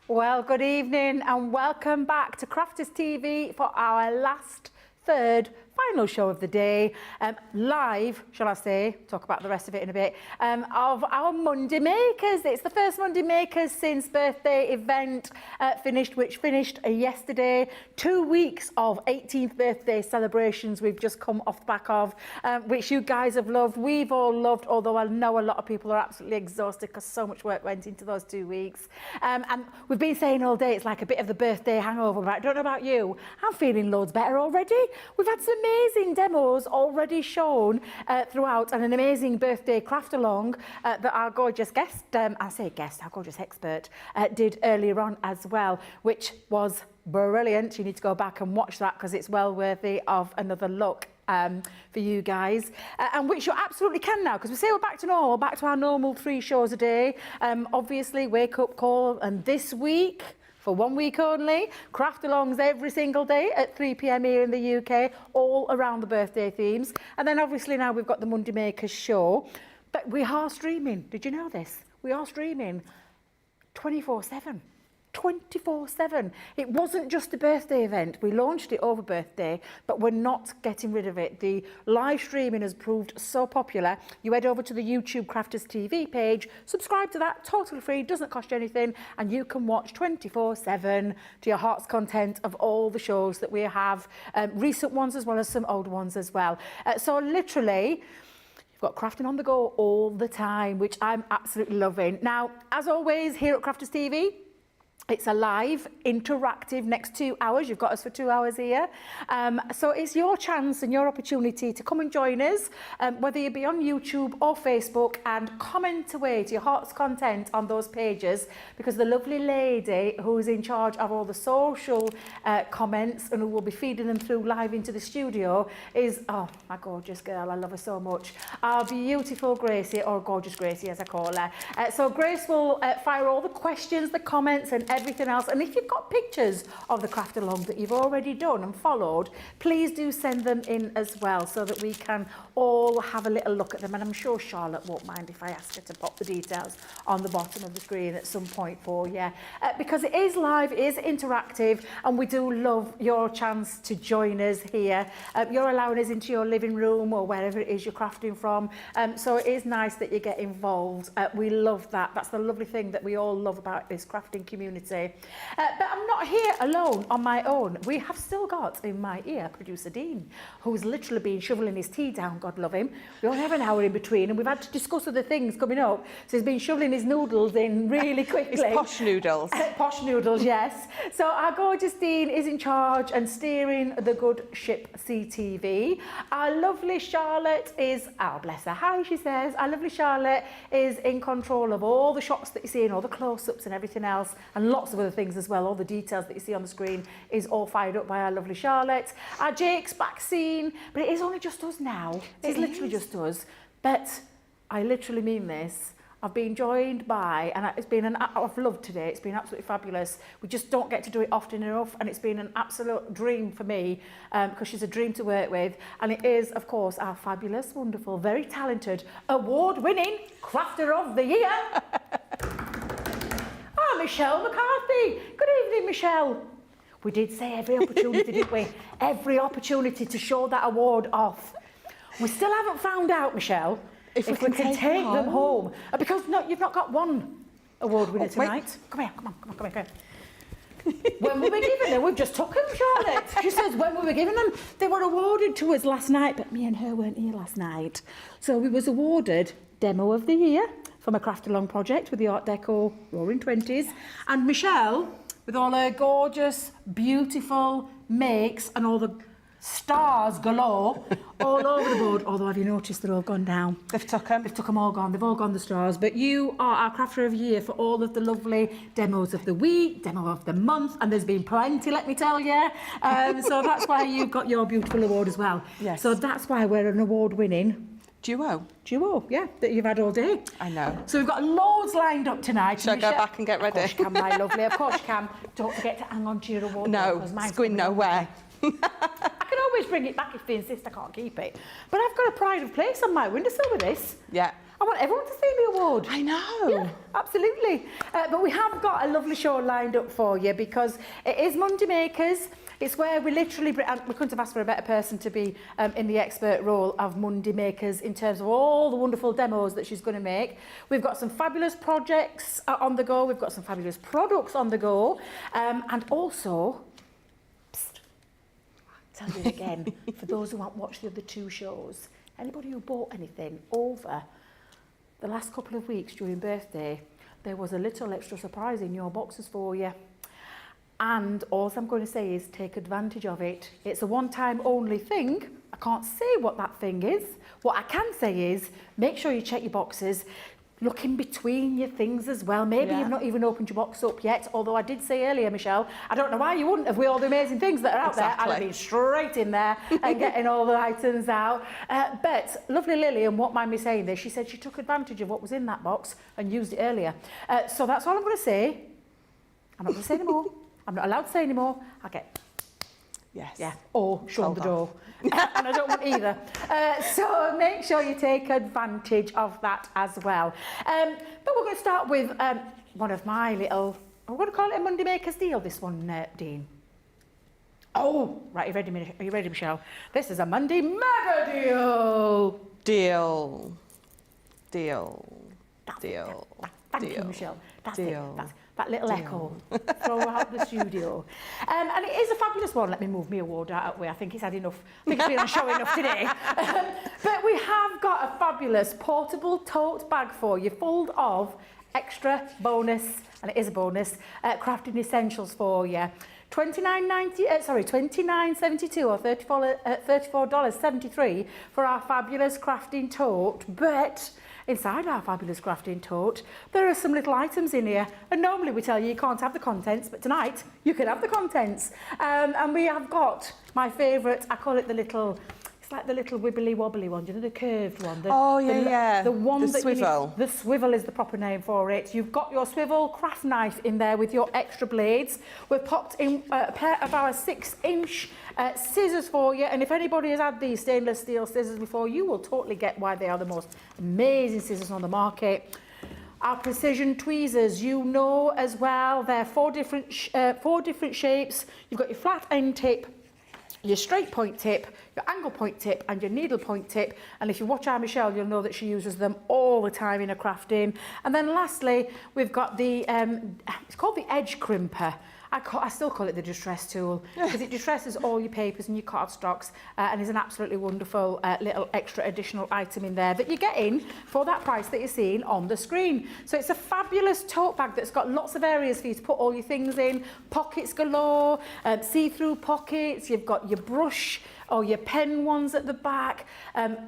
Well, good evening and welcome back to Crafters TV for our third, final show of the day. Live, shall I say, talk about the rest of it in a bit, of our Monday Makers. It's the first Monday Makers since birthday event which finished yesterday. 2 weeks of 18th birthday celebrations we've just come off the back of, which you guys have loved. We've all loved, although I know a lot of people are absolutely exhausted because so much work went into those 2 weeks. And we've been saying all day it's like a bit of the birthday hangover, but I don't know about you, I'm feeling loads better already. We've had some amazing demos already shown throughout, and an amazing birthday craft along that our gorgeous guest, our gorgeous expert, did earlier on as well, which was brilliant. You need to go back and watch that because it's well worthy of another look for you guys, and which you absolutely can now, because we say we're back to normal, back to our normal 3 shows a day. Obviously, wake up call, and this week, for 1 week only, craft alongs every single day at 3 p.m. here in the UK, all around the birthday themes. And then obviously now we've got the Monday Makers show, but we are streaming. Did you know this? We are streaming 24/7. 24/7. It wasn't just a birthday event. We launched it over birthday, but we're not getting rid of it. The live streaming has proved so popular. You head over to the YouTube Crafters TV page, subscribe to that, totally free, doesn't cost you anything, and you can watch 24/7 to your heart's content of all the shows that we have, recent ones as well as some old ones as well. So literally, you've got crafting on the go all the time, which I'm absolutely loving. Now, as always, here at Crafters TV, it's a live, interactive next 2 hours. You've got us for 2 hours here. So it's your chance and your opportunity to come and join us, whether you be on YouTube or Facebook, and comment away to your heart's content on those pages, because the lovely lady who's in charge of all the social comments and who will be feeding them through live into the studio is, oh, my gorgeous girl, I love her so much, our beautiful Gracie, or gorgeous Gracie as I call her. So Grace will fire all the questions, the comments and everything else, and if you've got pictures of the craft along that you've already done and followed, please do send them in as well, so that we can all have a little look at them. And I'm sure Charlotte won't mind if I ask her to pop the details on the bottom of the screen at some point for you, because it is live, it is interactive, and we do love your chance to join us here. You're allowing us into your living room or wherever it is you're crafting from, so it is nice that you get involved. We love that. That's the lovely thing that we all love about this crafting community. But I'm not here alone on my own. We have still got in my ear producer Dean, who's literally been shoveling his tea down, God love him. We only have an hour in between, and we've had to discuss other things coming up, so he's been shoveling his noodles in really quickly. His posh noodles. Posh noodles, yes. So our gorgeous Dean is in charge and steering the good ship CTV. Our lovely Charlotte is, oh bless her, hi she says, our lovely Charlotte is in control of all the shots that you see and all the close-ups and everything else, and lots of other things as well. All the details that you see on the screen is all fired up by our lovely Charlotte. Our Jake's back scene, but it is only just us now. It's literally just us. But I literally mean this. I've been joined by, and it's been I've loved today. It's been absolutely fabulous. We just don't get to do it often enough, and it's been an absolute dream for me, because she's a dream to work with. And it is, of course, our fabulous, wonderful, very talented, award-winning Crafter of the Year. Michelle McCarthy. Good evening, Michelle. We did say every opportunity, didn't we? Every opportunity to show that award off. We still haven't found out, Michelle, if we can take them home. Because no, you've not got one award winner tonight. Wait. Come here, come here. When we were given them, we've just took them, Charlotte. She says when we were given them, they were awarded to us last night, but me and her weren't here last night. So we was awarded Demo of the Year from a craft along project with the Art Deco Roaring 20s. And Michelle, with all her gorgeous, beautiful makes and all the stars galore all over the board. Although, have you noticed they're all gone down? They've took them. They've took them all gone. They've all gone, the stars. But you are our Crafter of the Year for all of the lovely demos of the week, demo of the month, and there's been plenty, let me tell you. So that's why you've got your beautiful award as well. Yes. So that's why we're an award-winning duo, yeah, that you've had all day. I know. So we've got loads lined up tonight. Should I go back and get ready? Of course you can, my lovely. Of course you can. Don't forget to hang on to your award. No, it's going nowhere. I can always bring it back if they insist I can't keep it. But I've got a pride of place on my windowsill with this. Yeah. I want everyone to see me award. I know. Yeah, absolutely. But we have got a lovely show lined up for you because it is Monday Makers. It's where we literally, we couldn't have asked for a better person to be in the expert role of Monday Makers in terms of all the wonderful demos that she's going to make. We've got some fabulous projects on the go. We've got some fabulous products on the go. And also, I'll tell you again, for those who haven't watched the other two shows, anybody who bought anything over the last couple of weeks during birthday, there was a little extra surprise in your boxes for you. And all I'm going to say is take advantage of it. It's a one-time only thing. I can't say what that thing is. What I can say is make sure you check your boxes. Look in between your things as well. Maybe you've not even opened your box up yet. Although I did say earlier, Michelle, I don't know why you wouldn't have with all the amazing things that are out there. I'd have been straight in there and getting all the items out. But lovely Lillian won't mind me saying this. She said she took advantage of what was in that box and used it earlier. So that's all I'm going to say. I'm not going to say any more. I'm not allowed to say anymore. I'll get or show the door. And I don't want either. So make sure you take advantage of that as well. But we're going to start with one of my little, I'm going to call it a Monday Makers deal, this one, Dean. Oh, right, are you ready, Michelle? This is a Monday Mega Deal. Deal. Thank you, Michelle. That's it. That's that little echo. Throw out the studio. And it is a fabulous one. Let me move my award out of the way. I think it's had enough. I think it's been on show enough today. But we have got a fabulous portable tote bag for you, full of extra bonus, and it is a bonus, crafting essentials for you. $29.72 or $34.73 for our fabulous crafting tote. But inside our fabulous crafting tote, there are some little items in here. And normally we tell you can't have the contents, but tonight you can have the contents. And we have got my favourite, I call it the little, it's like the little wibbly wobbly one, you know, the curved one. The one the that swivel. The swivel is the proper name for it. You've got your swivel craft knife in there with your extra blades. We've popped in a pair of our 6-inch scissors for you, and if anybody has had these stainless steel scissors before, you will totally get why they are the most amazing scissors on the market. Our precision tweezers, you know as well, they're four different shapes. You've got your flat end tip, your straight point tip, your angle point tip and your needle point tip. And if you watch our Michelle, you'll know that she uses them all the time in her crafting. And then lastly, we've got the, it's called the edge crimper. I still call it the distress tool because it distresses all your papers and your cardstocks and is an absolutely wonderful little extra additional item in there that you're getting for that price that you're seeing on the screen. So it's a fabulous tote bag that's got lots of areas for you to put all your things in, pockets galore, see-through pockets, you've got your brush or your pen ones at the back,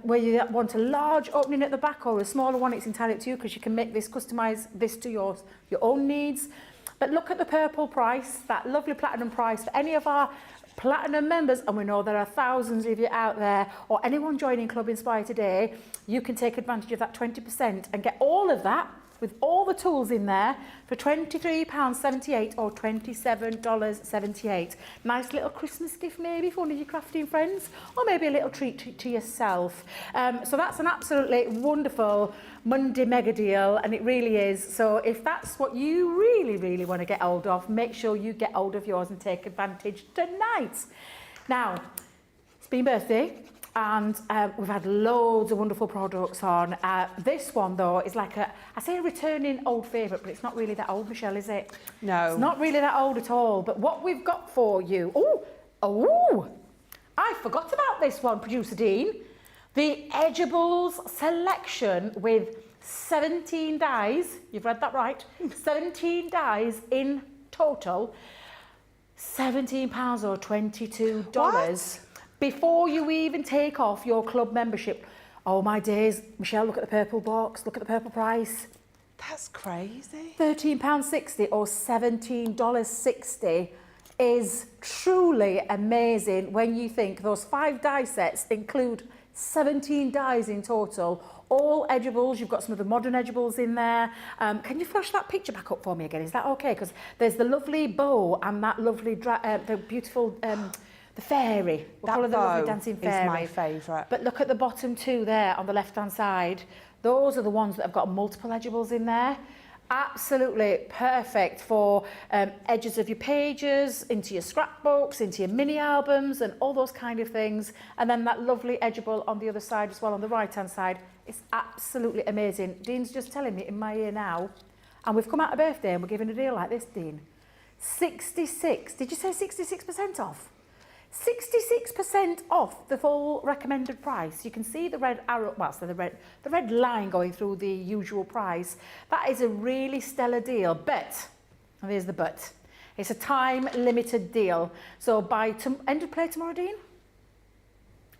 where you want a large opening at the back or a smaller one, it's entirely up to you because you can make this, customise this to your own needs. But look at the purple price, that lovely platinum price for any of our platinum members, and we know there are thousands of you out there, or anyone joining Club Inspire today, you can take advantage of that 20% and get all of that with all the tools in there for £23.78 or $27.78. Nice little Christmas gift maybe for one of your crafting friends, or maybe a little treat to yourself. So that's an absolutely wonderful Monday mega deal, and it really is. So if that's what you really, really want to get hold of, make sure you get hold of yours and take advantage tonight. Now, it's been birthday. And we've had loads of wonderful products on. This one, though, is like I say a returning old favourite, but it's not really that old, Michelle, is it? No. It's not really that old at all. But what we've got for you... I forgot about this one, Producer Dean. The Edgeables selection with 17 dies. You've read that right. 17 dies in total. £17 or $22. What? Before you even take off your club membership. Oh my days, Michelle, look at the purple box, look at the purple price. That's crazy. £13.60 or $17.60 is truly amazing when you think those 5 die sets include 17 dies in total, all edgeables. You've got some of the modern edgeables in there. Can you flash that picture back up for me again? Is that okay? Because there's the lovely bow and that lovely, the beautiful... the fairy. We'll call her the lovely dancing fairy. Is my favourite. But look at the bottom two there on the left-hand side. Those are the ones that have got multiple edgeables in there. Absolutely perfect for edges of your pages, into your scrapbooks, into your mini albums and all those kind of things. And then that lovely edgeable on the other side as well, on the right-hand side. It's absolutely amazing. Dean's just telling me in my ear now, and we've come out of birthday and we're giving a deal like this, Dean. 66, did you say 66% off? 66% off the full recommended price. You can see the red arrow, well, so the red line going through the usual price. That is a really stellar deal, but, and there's the but, it's a time limited deal. So by end of play tomorrow, Dean?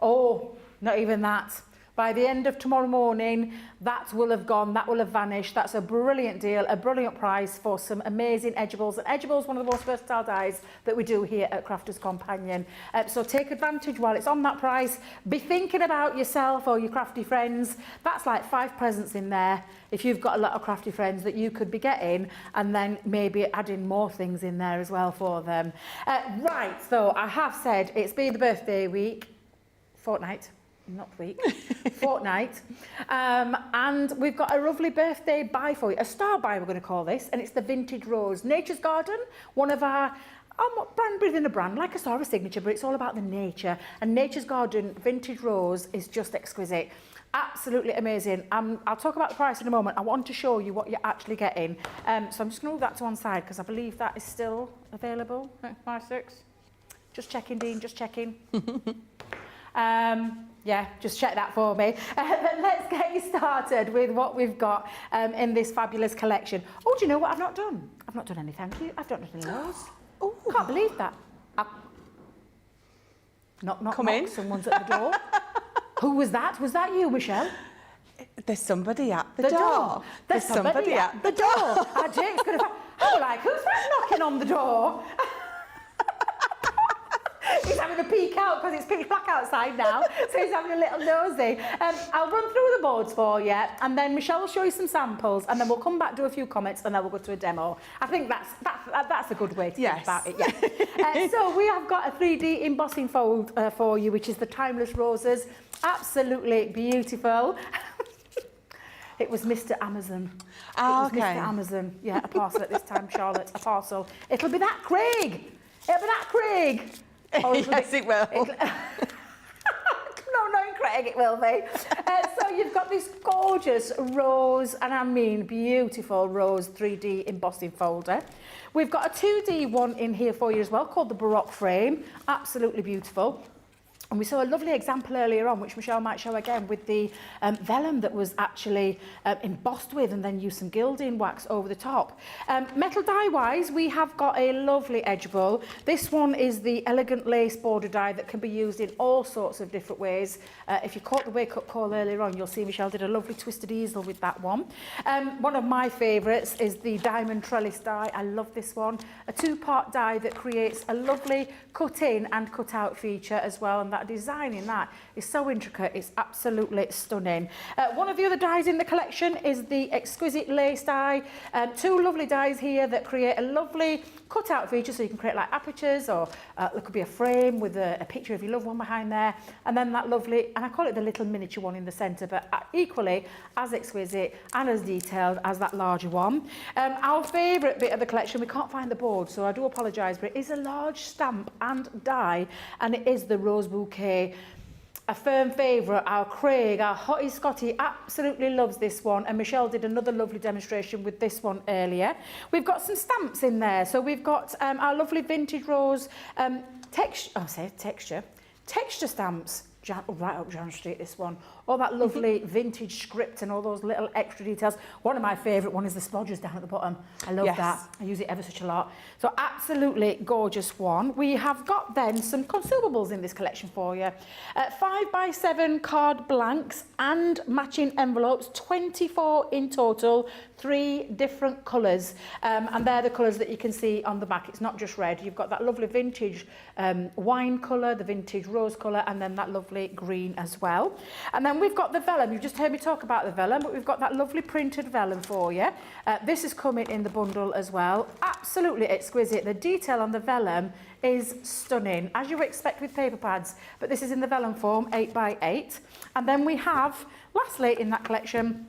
Oh, not even that. By the end of tomorrow morning, that will have gone, that will have vanished. That's a brilliant deal, a brilliant price for some amazing edgeables. And edgeable is one of the most versatile dyes that we do here at Crafters Companion. So take advantage while it's on that price. Be thinking about yourself or your crafty friends. That's like 5 presents in there if you've got a lot of crafty friends that you could be getting, and then maybe adding more things in there as well for them. Right, so I have said it's been the birthday week, fortnight. Not week, fortnight. And we've got a lovely birthday buy for you, a star buy we're going to call this, and it's the Vintage Rose. Nature's Garden, one of our brand within a brand, like a star, a signature, but it's all about the nature. And Nature's Garden Vintage Rose is just exquisite. Absolutely amazing. I'll talk about the price in a moment. I want to show you what you're actually getting. So I'm just going to move that to one side because I believe that is still available. 5, 6. Just checking, Dean, just checking. Yeah, just check that for me. But let's get you started with what we've got in this fabulous collection. Oh, do you know what I've not done? I've not done any thank you. I've not done any loads. Oh, can't believe that. Knock, Come in. Someone's at the door. Who was that? Was that you, Michelle? There's somebody at the door. There's somebody at the door. Jake's going to... I'm like, who's that knocking on the door? He's having a peek out because it's pitch black outside now, so he's having a little nosy. I'll run through the boards for you, and then Michelle will show you some samples, and then we'll come back, do a few comments, and then we'll go to a demo. I think that's a good way to think about it, yeah. So we have got a 3D embossing fold for you, which is the Timeless Roses. Absolutely beautiful. It was Mr. Amazon. Oh, it was Mr. Amazon. Yeah, a parcel at this time, Charlotte, a parcel. It'll be that Craig. It'll be that Craig. Yes, it will. No, knowing Craig, it will be. So you've got this gorgeous rose, and I mean beautiful rose 3D embossing folder. We've got a 2D one in here for you as well, called the Baroque Frame. Absolutely beautiful. And we saw a lovely example earlier on, which Michelle might show again, with the vellum that was actually embossed with, and then used some gilding wax over the top. Metal die-wise, we have got a lovely edgeable. This one is the elegant lace border die that can be used in all sorts of different ways. If you caught the wake-up call earlier on, you'll see Michelle did a lovely twisted easel with that one. One of my favourites is the diamond trellis die. I love this one. A 2-part die that creates a lovely cut-in and cut-out feature as well, and that design in that is so intricate, it's absolutely stunning. One of the other dies in the collection is the exquisite lace die. 2 lovely dies here that create a lovely cut-out feature, so you can create like apertures, or there could be a frame with a picture of your loved one behind there, and then that lovely, and I call it the little miniature one in the centre, but equally as exquisite and as detailed as that larger one. Our favourite bit of the collection, we can't find the board, so I do apologise, but it is a large stamp and die, and it is the Rose Bouquet. A firm favourite, our Craig, our Hottie Scotty, absolutely loves this one, and Michelle did another lovely demonstration with this one earlier. We've got some stamps in there, so we've got our lovely Vintage Rose texture stamps. Right up Jan Street, this one. All that lovely vintage script and all those little extra details. One of my favourite one is the splodgers down at the bottom. I love that. I use it ever such a lot. So absolutely gorgeous one. We have got then some consumables in this collection for you. 5x7 card blanks and matching envelopes, 24 in total, 3 different colours. And they're the colours that you can see on the back. It's not just red. You've got that lovely vintage wine colour, the vintage rose colour, and then that lovely lovely green as well. And then we've got the vellum. You've just heard me talk about the vellum, but we've got that lovely printed vellum for you. This is coming in the bundle as well. Absolutely exquisite. The detail on the vellum is stunning, as you would expect with paper pads, but this is in the vellum form, 8x8. And then we have, lastly in that collection,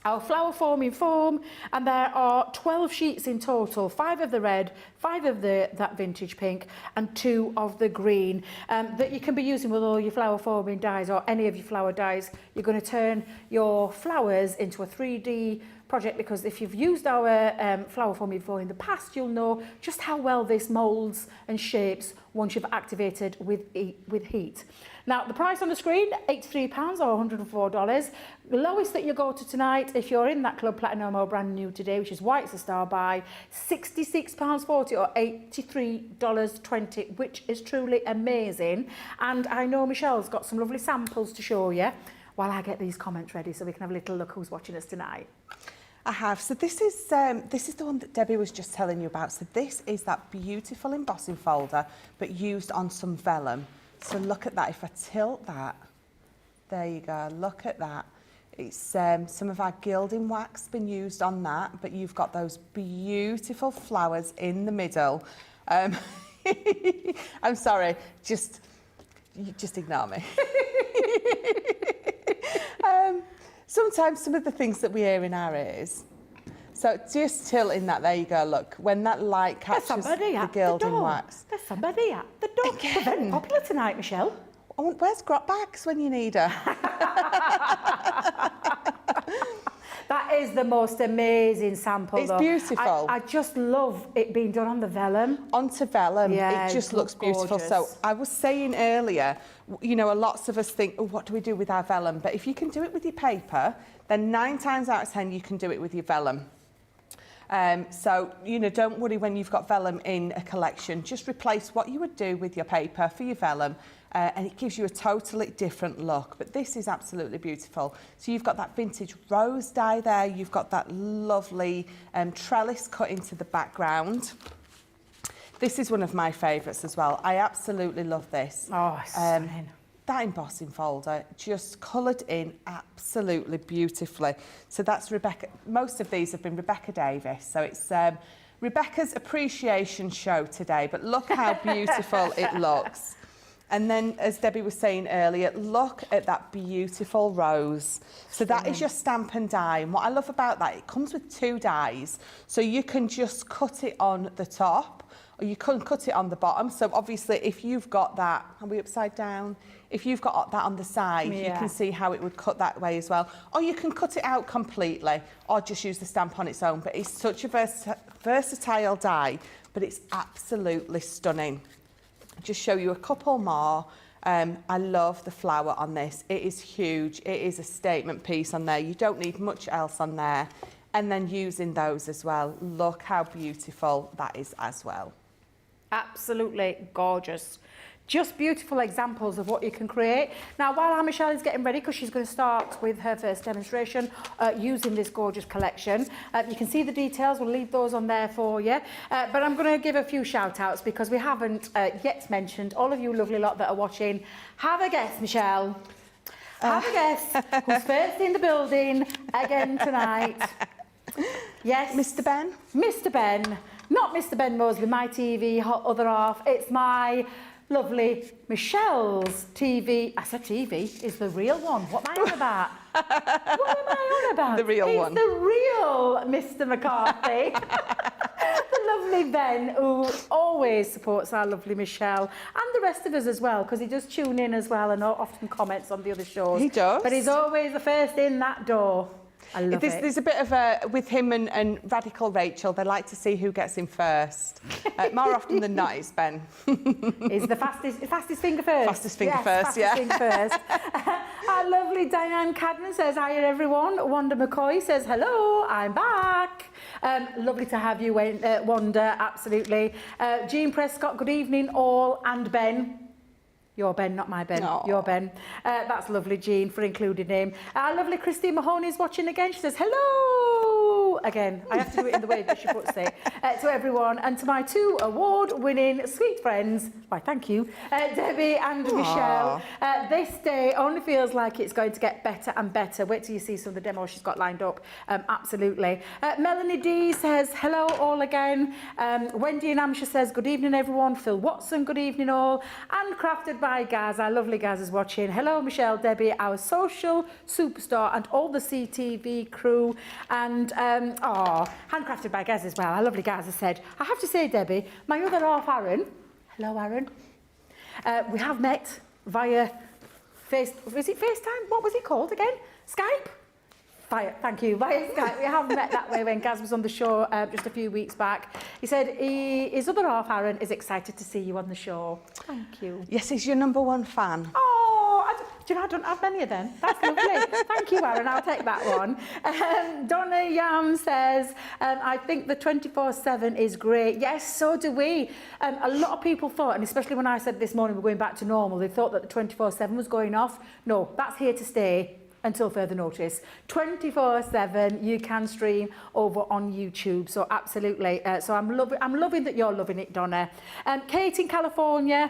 our flower forming foam, and there are 12 sheets in total, 5 of the red, 5 of that vintage pink, and 2 of the green, that you can be using with all your flower forming dies or any of your flower dies. You're going to turn your flowers into a 3D project, because if you've used our flower forming foam in the past, you'll know just how well this moulds and shapes once you've activated with heat. Now, the price on the screen, £83 or $104. The lowest that you go to tonight, if you're in that Club Platinum or brand new today, which is White's a Star Buy, £66.40 or $83.20, which is truly amazing. And I know Michelle's got some lovely samples to show you while I get these comments ready, so we can have a little look who's watching us tonight. I have. So this is the one that Debbie was just telling you about. So this is that beautiful embossing folder, but used on some vellum. So look at that. If I tilt that, there you go. Look at that. It's some of our gilding wax been used on that, but you've got those beautiful flowers in the middle. I'm sorry, just ignore me. Sometimes some of the things that we hear in our ears. So just tilting that, there you go, look. When that light catches the gilding wax. There's somebody at the door. We're very popular tonight, Michelle. Oh, where's Grot Bags when you need her? That is the most amazing sample, It's beautiful. I just love it being done on the vellum. Onto vellum, yeah, it just looks beautiful. gorgeous. So I was saying earlier, you know, lots of us think, oh, what do we do with our vellum? But if you can do it with your paper, then 9 times out of 10 you can do it with your vellum. So, you know, don't worry when you've got vellum in a collection. Just replace what you would do with your paper for your vellum, and it gives you a totally different look. But this is absolutely beautiful. So you've got that vintage rose dye there. You've got that lovely trellis cut into the background. This is one of my favourites as well. I absolutely love this. Oh, stunning. That embossing folder just coloured in absolutely beautifully. So that's Rebecca. Most of these have been Rebecca Davis. So it's Rebecca's appreciation show today. But look how beautiful it looks. And then, as Debbie was saying earlier, look at that beautiful rose. So that is your stamp and die. And what I love about that, it comes with 2 dies. So you can just cut it on the top, or you can cut it on the bottom. So obviously, if you've got that, are we upside down? If you've got that on the side, you can see how it would cut that way as well. Or you can cut it out completely, or just use the stamp on its own. But it's such a versatile die, but it's absolutely stunning. Just show you a couple more. I love the flower on this. It is huge. It is a statement piece on there. You don't need much else on there. And then using those as well. Look how beautiful that is as well. Absolutely gorgeous. Just beautiful examples of what you can create. Now, while our Michelle is getting ready, because she's going to start with her first demonstration using this gorgeous collection, you can see the details. We'll leave those on there for you. But I'm going to give a few shout-outs because we haven't yet mentioned all of you lovely lot that are watching. Have a guess, Michelle. Have a guess who's first in the building again tonight. Yes? Mr. Ben? Mr. Ben. Not Mr. Ben Mosley, my TV, other half. It's my lovely Michelle's TV. I said TV is the real one. What am I on about? What am I on about? The real one. It's the real Mr. McCarthy. The lovely Ben, who always supports our lovely Michelle and the rest of us as well, because he does tune in as well and often comments on the other shows. He does. But he's always the first in that door. I love it. There's a bit of a, with him and Radical Rachel, they like to see who gets in first. More often than not, it's Ben. Is the fastest finger first? Fastest finger first, yeah. Finger first. Our lovely Diane Cadman says, hi everyone. Wanda McCoy says, hello, I'm back. Lovely to have you, Wanda, absolutely. Jean Prescott, good evening all, and Ben. Your Ben, not my Ben. Aww. Your Ben. That's lovely, Jean, for including him. Our lovely Christine Mahoney is watching again. She says, hello. again, I have to do it in the way that she puts it, to everyone, and to my 2 award-winning sweet friends, why thank you, Debbie and Michelle. This day only feels like it's going to get better and better. Wait till you see some of the demos she's got lined up. Absolutely. Melanie D says, hello all again. Wendy in Hampshire says, good evening everyone. Phil Watson, good evening all. And crafted by Gaz, our lovely Gaz is watching. Hello Michelle, Debbie, our social superstar, and all the CTV crew. And handcrafted by Gaz as well. Our lovely Gaz has said, I have to say, Debbie, my other half, Aaron. Hello, Aaron. We have met via FaceTime? What was it called again? Skype? Thank you. Via Skype. We have met that way when Gaz was on the show just a few weeks back. He said his other half, Aaron, is excited to see you on the show. Thank you. Yes, he's your #1 fan. Oh, do you know, I don't have many of them. That's lovely. Thank you, Aaron. I'll take that one. Donna Yam says, I think the 24/7 is great. Yes, so do we. A lot of people thought, and especially when I said this morning we're going back to normal, they thought that the 24/7 was going off. No, that's here to stay until further notice. 24/7 you can stream over on YouTube, so absolutely. So I'm loving that you're loving it, Donna. Kate in California,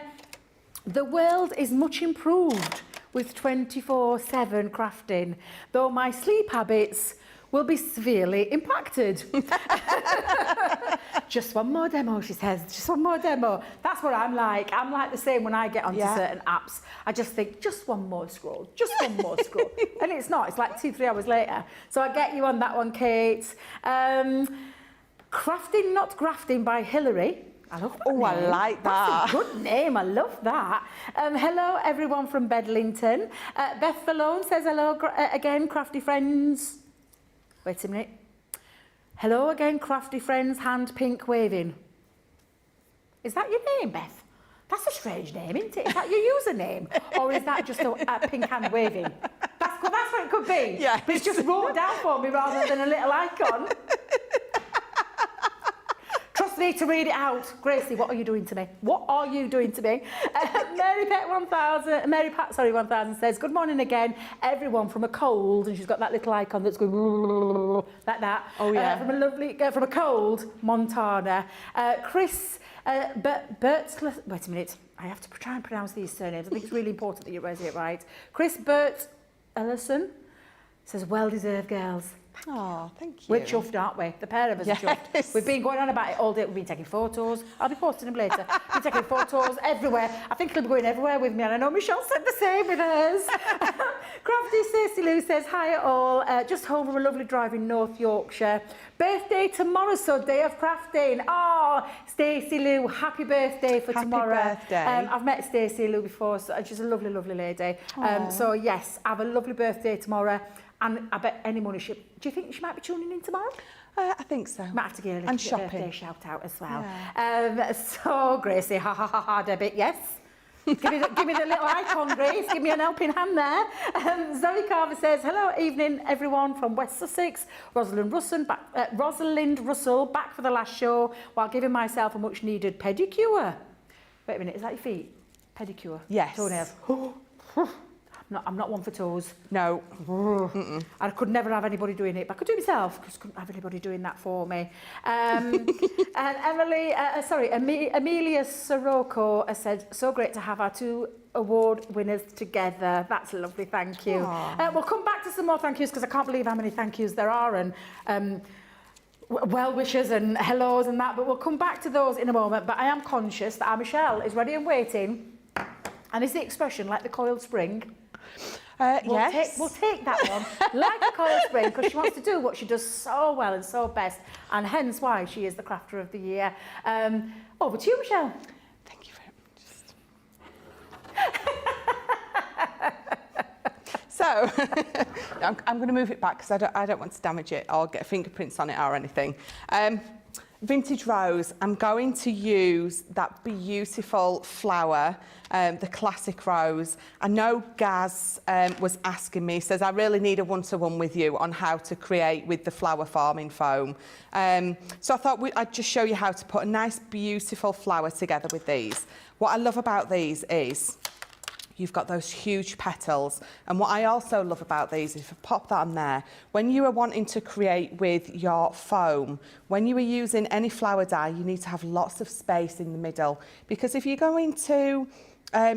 the world is much improved with 24/7 crafting, though my sleep habits will be severely impacted. Just one more demo, she says. Just one more demo. That's what I'm like. I'm like the same when I get onto certain apps. I just think, just one more scroll. Just one more scroll. And it's not. It's like 2-3 hours later. So I get you on that one, Kate. Crafting Not Grafting by Hillary. I love that name. I like that. That's a good name. I love that. Hello, everyone from Bedlington. Beth Falone says hello again, crafty friends. Wait a minute. Hello again, crafty friends, hand pink waving. Is that your name, Beth? That's a strange name, isn't it? Is that your username? Or is that just a pink hand waving? That's what it could be. Yeah. But it's just wrote down for me rather than a little icon. Trust me to read it out. Gracie, what are you doing to me? What are you doing to me? Mary Pat 1000 says, good morning again, everyone, from a cold, and she's got that little icon that's going like that. Oh yeah. From a cold Montana. Chris Bertzler, wait a minute, I have to try and pronounce these surnames. I think it's really important that you raise it right. Chris Bert Ellison says, well deserved, girls. Oh, thank you. We're chuffed, aren't we? The pair of us are chuffed. We've been going on about it all day. We've been taking photos. I'll be posting them later. We've been taking photos everywhere. I think he'll be going everywhere with me, and I know Michelle said the same with hers. Crafty Stacey Lou says, hi all. Just home from a lovely drive in North Yorkshire. Birthday tomorrow, so day of crafting. Oh, Stacey Lou, happy birthday for tomorrow. Happy birthday. I've met Stacey Lou before, so she's a lovely, lovely lady. So yes, have a lovely birthday tomorrow. And I bet any money do you think she might be tuning in tomorrow? I think so. Might have to give her a and little shopping. birthday shout out as well. Yeah. So Gracie, ha ha ha ha, Debbie, yes. give me the little icon, Grace. Give me an helping hand there. Zoe Carver says, hello, evening, everyone from West Sussex. Rosalind Russell, back for the last show while giving myself a much-needed pedicure. Wait a minute, is that your feet? Pedicure? Yes. Toenails. I'm not one for toes. No. I could never have anybody doing it, but I could do it myself. I just couldn't have anybody doing that for me. And Amelia Sirocco said, so great to have our 2 award winners together. That's lovely, thank you. We'll come back to some more thank yous because I can't believe how many thank yous there are, and well wishes and hellos and that, but we'll come back to those in a moment. But I am conscious that our Michelle is ready and waiting. And is the expression like the coiled spring? Yes. We'll take that one, like a coiled spring, because she wants to do what she does so well and so best, and hence why she is the Crafter of the Year. Over to you, Michelle. Thank you very much. So, I'm going to move it back because I don't want to damage it or get fingerprints on it or anything. Vintage Rose, I'm going to use that beautiful flower, the classic rose. I know Gaz was asking me, says I really need a one-to-one with you on how to create with the flower farming foam. So I thought I'd just show you how to put a nice beautiful flower together with these. What I love about these is you've got those huge petals. And what I also love about these, if I pop that on there, when you are wanting to create with your foam, when you are using any flower dye, you need to have lots of space in the middle, because if you're going to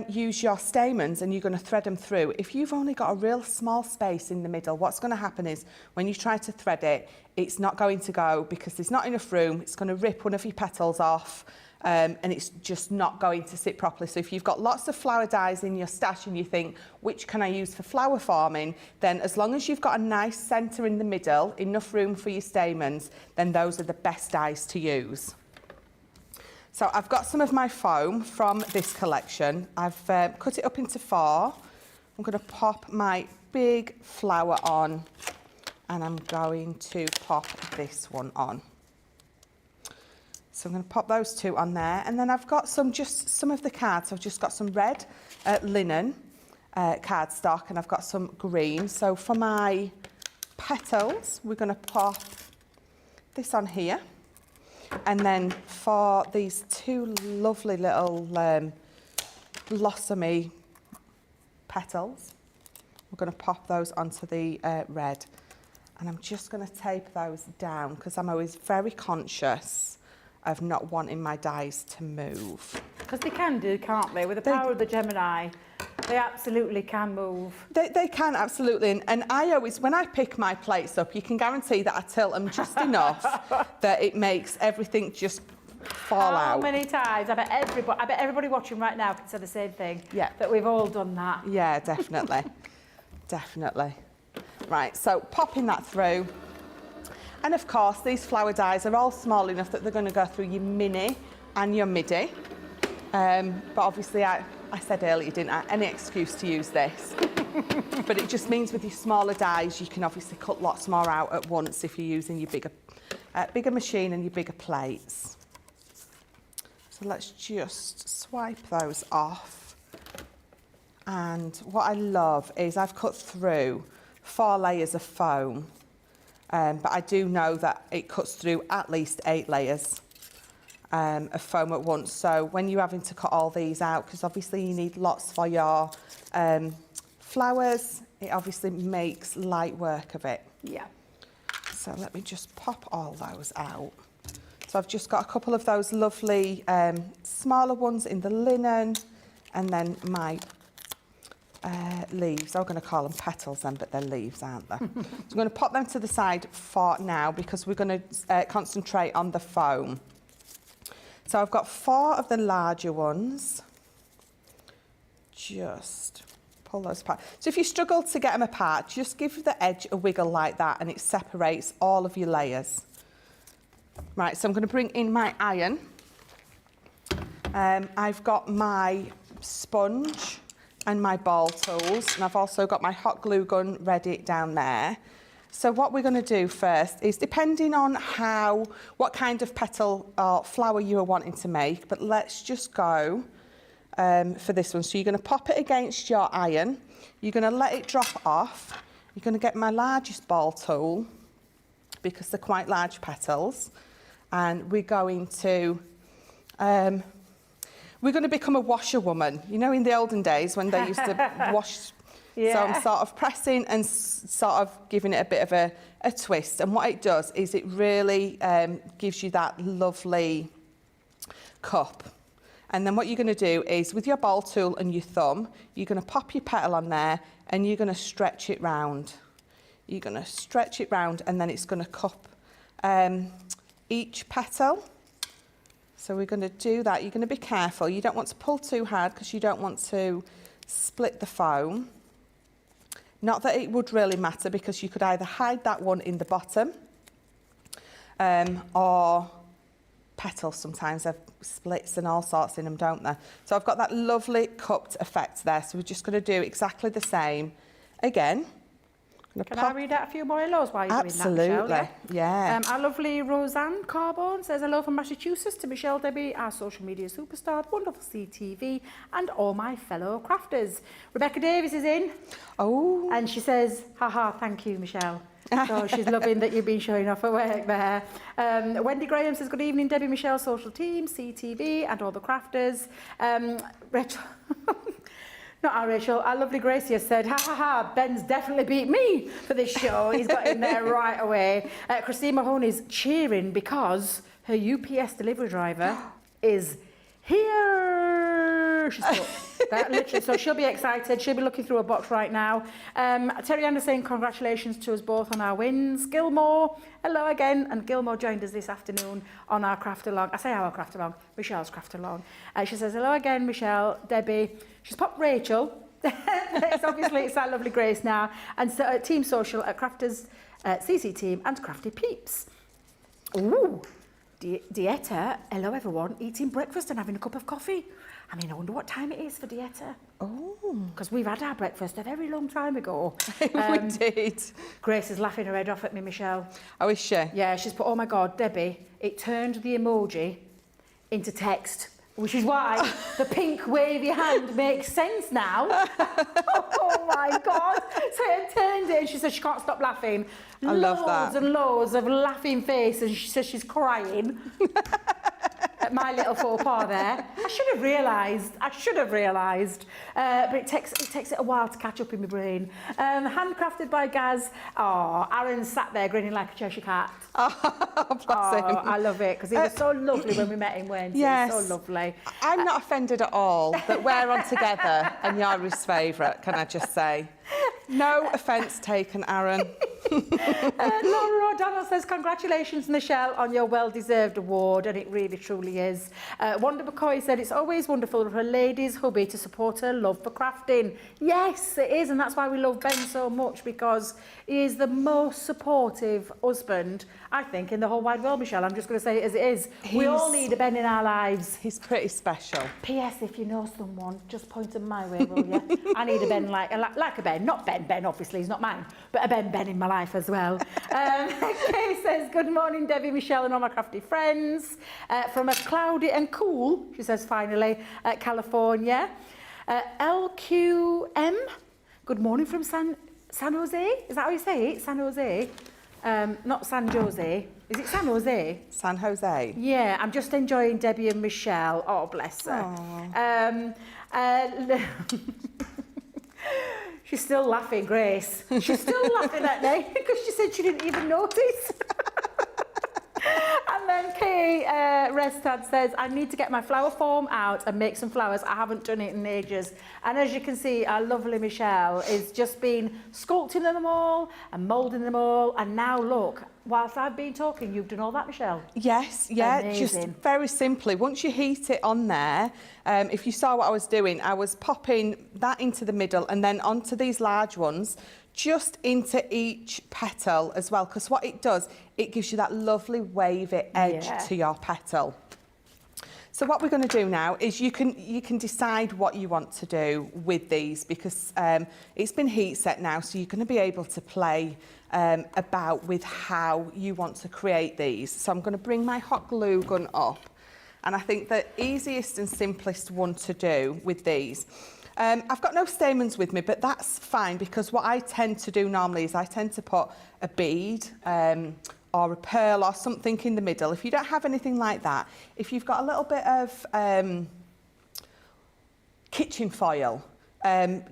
use your stamens and you're going to thread them through, if you've only got a real small space in the middle, what's going to happen is when you try to thread it, it's not going to go because there's not enough room. It's going to rip one of your petals off, and it's just not going to sit properly. So if you've got lots of flower dyes in your stash and you think, which can I use for flower forming, then as long as you've got a nice centre in the middle, enough room for your stamens, then those are the best dyes to use. So I've got some of my foam from this collection. I've cut it up into 4. I'm going to pop my big flower on, and I'm going to pop this one on. So I'm going to pop those 2 on there, and then I've got just some of the cards. I've just got some red linen cardstock, and I've got some green. So for my petals, we're going to pop this on here. And then for these 2 lovely little blossomy petals, we're going to pop those onto the red. And I'm just going to tape those down because I'm always very conscious of not wanting my dyes to move. Because they can do, can't they? With the power of the Gemini, they absolutely can move. They can, absolutely. And I always, when I pick my plates up, you can guarantee that I tilt them just enough that it makes everything just fall out. How many times? I bet everybody watching right now can say the same thing. Yeah. That we've all done that. Yeah, definitely. Definitely. Right, so popping that through. And of course, these flower dyes are all small enough that they're going to go through your mini and your midi. But obviously, I said earlier, didn't I, any excuse to use this. But it just means with your smaller dyes, you can obviously cut lots more out at once if you're using your bigger machine and your bigger plates. So let's just swipe those off. And what I love is I've cut through 4 layers of foam. But I do know that it cuts through at least 8 layers of foam at once. So when you're having to cut all these out, because obviously you need lots for your flowers, it obviously makes light work of it. Yeah. So let me just pop all those out. So I've just got a couple of those lovely smaller ones in the linen, and then my leaves. I'm going to call them petals then, but they're leaves, aren't they? So I'm going to pop them to the side for now because we're going to concentrate on the foam. So I've got 4 of the larger ones. Just pull those apart. So if you struggle to get them apart, just give the edge a wiggle like that and it separates all of your layers. Right, so I'm going to bring in my iron. I've got my sponge and my ball tools, and I've also got my hot glue gun ready down there. So what we're going to do first is, depending on what kind of petal or flower you are wanting to make, but let's just go for this one. So you're going to pop it against your iron, you're going to let it drop off, you're going to get my largest ball tool, because they're quite large petals, and we're going to become a washerwoman. You know, in the olden days when they used to wash. Yeah. So I'm sort of pressing and sort of giving it a bit of a twist. And what it does is it really gives you that lovely cup. And then what you're going to do is, with your ball tool and your thumb, you're going to pop your petal on there and you're going to stretch it round. You're going to stretch it round, and then it's going to cup each petal. So we're going to do that. You're going to be careful. You don't want to pull too hard because you don't want to split the foam. Not that it would really matter, because you could either hide that one in the bottom or petals sometimes have splits and all sorts in them, don't they? So I've got that lovely cupped effect there. So we're just going to do exactly the same again. Can I read out a few more hellos while you're doing that, Michelle? Absolutely, yeah. Our lovely Roseanne Carbone says hello from Massachusetts to Michelle, Debbie, our social media superstar, wonderful CTV, and all my fellow crafters. Rebecca Davis is in. Oh. And she says, haha, thank you, Michelle. So she's loving that you've been showing off her work there. Wendy Graham says, good evening, Debbie, Michelle, social team, CTV, and all the crafters. Not our Rachel. Our lovely Gracie has said, ha ha ha, Ben's definitely beat me for this show. He's got in there right away. Christine Mahoney's cheering because her UPS delivery driver is here. She's put that literally, so she'll be excited. She'll be looking through her box right now. Terry Anderson, congratulations to us both on our wins. Gilmore, hello again. And Gilmore joined us this afternoon on our craft along. I say our craft along, Michelle's craft along. She says, hello again, Michelle, Debbie. She's popped Rachel. It's our lovely Grace now. And so, Team Social at Crafters, CC Team and Crafty Peeps. Ooh. Dieta, hello everyone, eating breakfast and having a cup of coffee. I mean, I wonder what time it is for Dieta. Oh. Because we've had our breakfast a very long time ago. We did. Grace is laughing her head off at me, Michelle. Oh, is she? Yeah, she's put, oh my God, Debbie, it turned the emoji into text, which is why the pink wavy hand makes sense now. Oh my God. So it turned it and she says she can't stop laughing. I love that. Loads and loads of laughing face and she says she's crying. At my little faux pas there. I should have realised. But it takes it a while to catch up in my brain. Handcrafted by Gaz. Oh, Aaron sat there grinning like a Cheshire cat. Oh, bless him. I love it because he was so lovely when we met him, weren't he? Yes. So lovely. I'm not offended at all that we're on together and you're his favourite, can I just say? No offence taken, Aaron. Laura O'Donnell says, congratulations, Michelle, on your well-deserved award, and it really, truly is. Wanda McCoy said, it's always wonderful for a ladies' hubby to support her love for crafting. Yes, it is, and that's why we love Ben so much, because he is the most supportive husband, I think, in the whole wide world, Michelle. I'm just going to say it as it is. We all need a Ben in our lives. He's pretty special. P.S. If you know someone, just point them my way, will you? I need a Ben like a Ben, not Ben, obviously, he's not mine, but a Ben in my life as well. Kay says, good morning, Debbie, Michelle, and all my crafty friends. From a cloudy and cool, she says, finally, California. LQM, good morning from San Jose. Is that how you say it? San Jose? Not San Jose. Is it San Jose? San Jose. Yeah, I'm just enjoying Debbie and Michelle. Oh, bless her. She's still laughing, Grace. She's still laughing at me because she said she didn't even notice. And then Kay Restad says, I need to get my flower form out and make some flowers. I haven't done it in ages. And as you can see, our lovely Michelle is just been sculpting them all and moulding them all. And now look, whilst I've been talking, you've done all that, Michelle? Yes, yeah, amazing. Just very simply. Once you heat it on there, if you saw what I was doing, I was popping that into the middle and then onto these large ones, just into each petal as well, because what it does, it gives you that lovely wavy edge to your petal. So what we're going to do now is you can decide what you want to do with these, because it's been heat set now, so you're going to be able to play about with how you want to create these. So I'm going to bring my hot glue gun up, and I think the easiest and simplest one to do with these, I've got no stamens with me, but that's fine, because what I tend to do normally is I tend to put a bead or a pearl or something in the middle. If you don't have anything like that, if you've got a little bit of kitchen foil,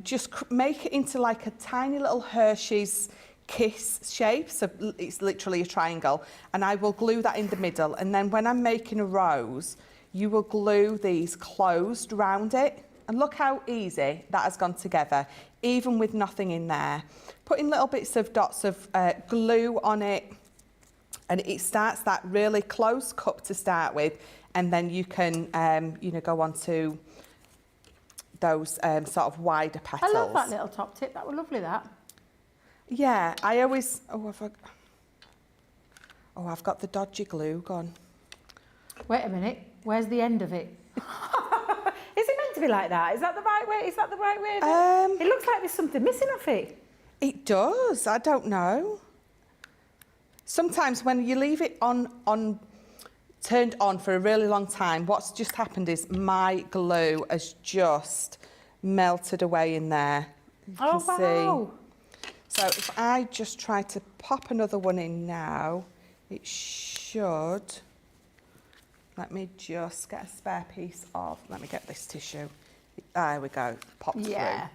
just make it into like a tiny little Hershey's Kiss shape, so it's literally a triangle, and I will glue that in the middle, and then when I'm making a rose, you will glue these closed round it. And look how easy that has gone together, even with nothing in there. Putting little bits of dots of glue on it, and it starts that really close cup to start with, and then you can, you know, go on to those sort of wider petals. I love that little top tip. That was lovely, that. Yeah, I always... I've got the dodgy glue gone. Wait a minute. Where's the end of it? Is it meant to be like that? Is that the right way? Is that the right way? It looks like there's something missing off it. It does. I don't know. Sometimes when you leave it turned on for a really long time, what's just happened is my glue has just melted away in there. You can wow. see. So if I just try to pop another one in now, it should... Let me just get a spare piece of... Let me get this tissue. There we go, popped Yeah.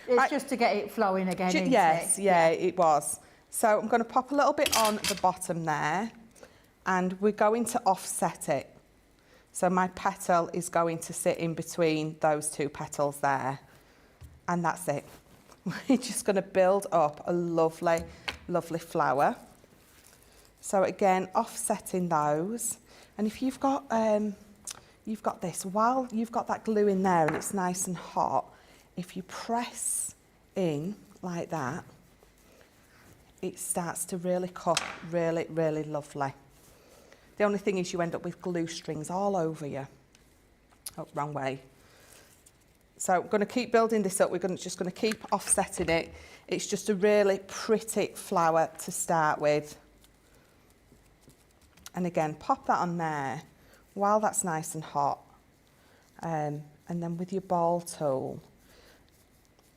through. It's just to get it flowing again, isn't Yes, it? yeah, it was. So I'm going to pop a little bit on the bottom there, and we're going to offset it. So my petal is going to sit in between those two petals there, and that's it. We're just going to build up a lovely, lovely flower. So again, offsetting those, and if you've got this, while you've got that glue in there and it's nice and hot, if you press in like that, it starts to really cook really, really lovely. The only thing is you end up with glue strings all over you. Oh, wrong way. So I'm going to keep building this up. We're just going to keep offsetting it. It's just a really pretty flower to start with. And again, pop that on there while that's nice and hot. And then with your ball tool,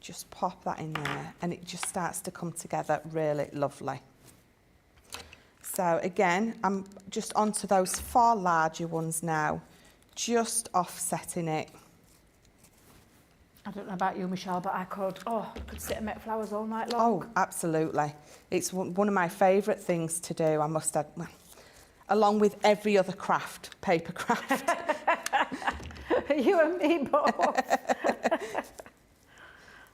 just pop that in there and it just starts to come together really lovely. So again, I'm just onto those far larger ones now, just offsetting it. I don't know about you, Michelle, but I could sit and make flowers all night long. Oh, absolutely. It's one of my favourite things to do, I must add, along with every other craft, paper craft. You and me both.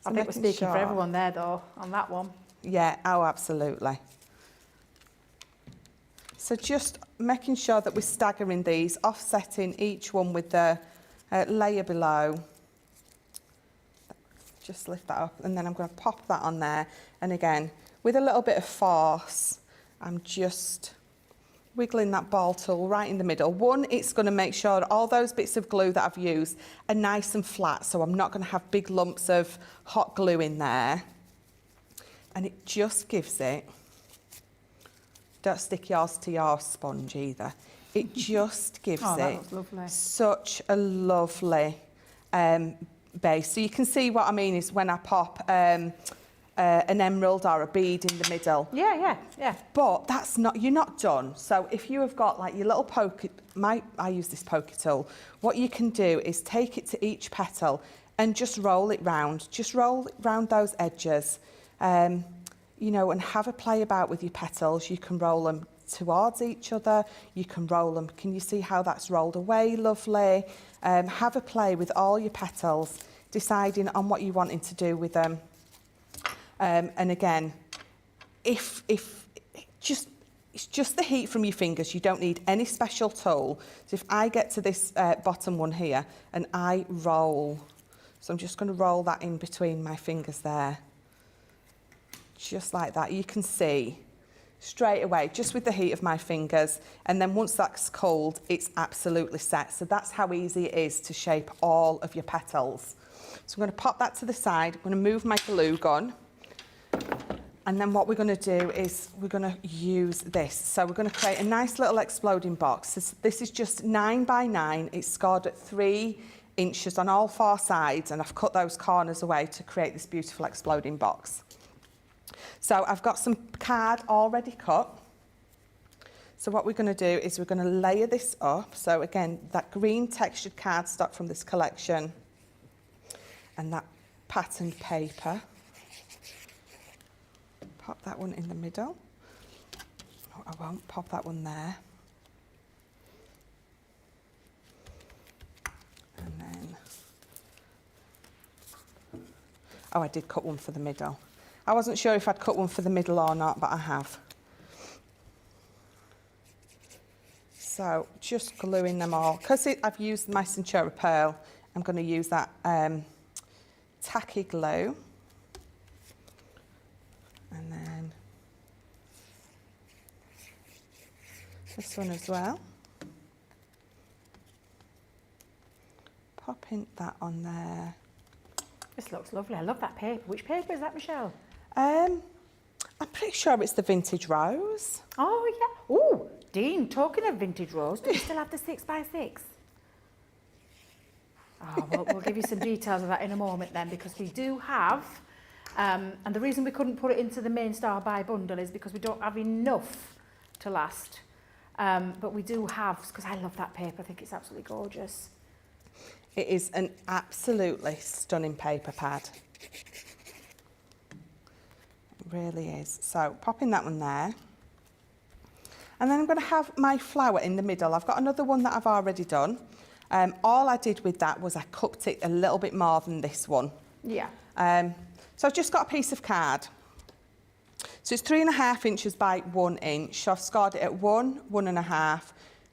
I think we're speaking sure. for everyone there, though, on that one. Yeah, oh, absolutely. So just making sure that we're staggering these, offsetting each one with the layer below. Just lift that up, and then I'm going to pop that on there. And again, with a little bit of force, I'm just wiggling that ball tool right in the middle. One, it's going to make sure all those bits of glue that I've used are nice and flat, so I'm not going to have big lumps of hot glue in there. And it just gives it, don't stick yours to your sponge either, it just gives it such a lovely base. So you can see what I mean is when I pop an emerald or a bead in the middle. Yeah. But that's not, you're not done. So if you have got like your little I use this poker tool, what you can do is take it to each petal and just roll it round. Just roll it round those edges, you know, and have a play about with your petals. You can roll them towards each other. You can roll them. Can you see how that's rolled away? Lovely. Have a play with all your petals, deciding on what you're wanting to do with them. And again, it's just the heat from your fingers. You don't need any special tool. So if I get to this bottom one here and I roll, so I'm just going to roll that in between my fingers there. Just like that. You can see straight away, just with the heat of my fingers. And then once that's cold, it's absolutely set. So that's how easy it is to shape all of your petals. So I'm going to pop that to the side. I'm going to move my glue gun. And then what we're going to do is we're going to use this. So we're going to create a nice little exploding box. This is just 9 by 9. It's scored at 3 inches on all 4 sides, and I've cut those corners away to create this beautiful exploding box. So I've got some card already cut. So what we're going to do is we're going to layer this up. So again, that green textured cardstock from this collection and that patterned paper. Pop that one in the middle. Oh, I won't pop that one there. And then, oh, I did cut one for the middle. I wasn't sure if I'd cut one for the middle or not, but I have. So just gluing them all. Because I've used my Centura Pearl, I'm going to use that tacky glue. And then this one as well. Popping that on there. This looks lovely. I love that paper. Which paper is that, Michelle? I'm pretty sure it's the Vintage Rose. Oh, yeah. Oh, Dean, talking of Vintage Rose, do you still have the 6x6? Oh, well, we'll give you some details of that in a moment then, because we do have, and the reason we couldn't put it into the main Star Buy bundle is because we don't have enough to last. But we do have, because I love that paper. I think it's absolutely gorgeous. It is an absolutely stunning paper pad. It really is. So popping that one there. And then I'm going to have my flour in the middle. I've got another one that I've already done. All I did with that was I cooked it a little bit more than this one. Yeah. So I've just got a piece of card. So it's 3.5 inches by 1 inch. So I've scored it at 1, 1.5,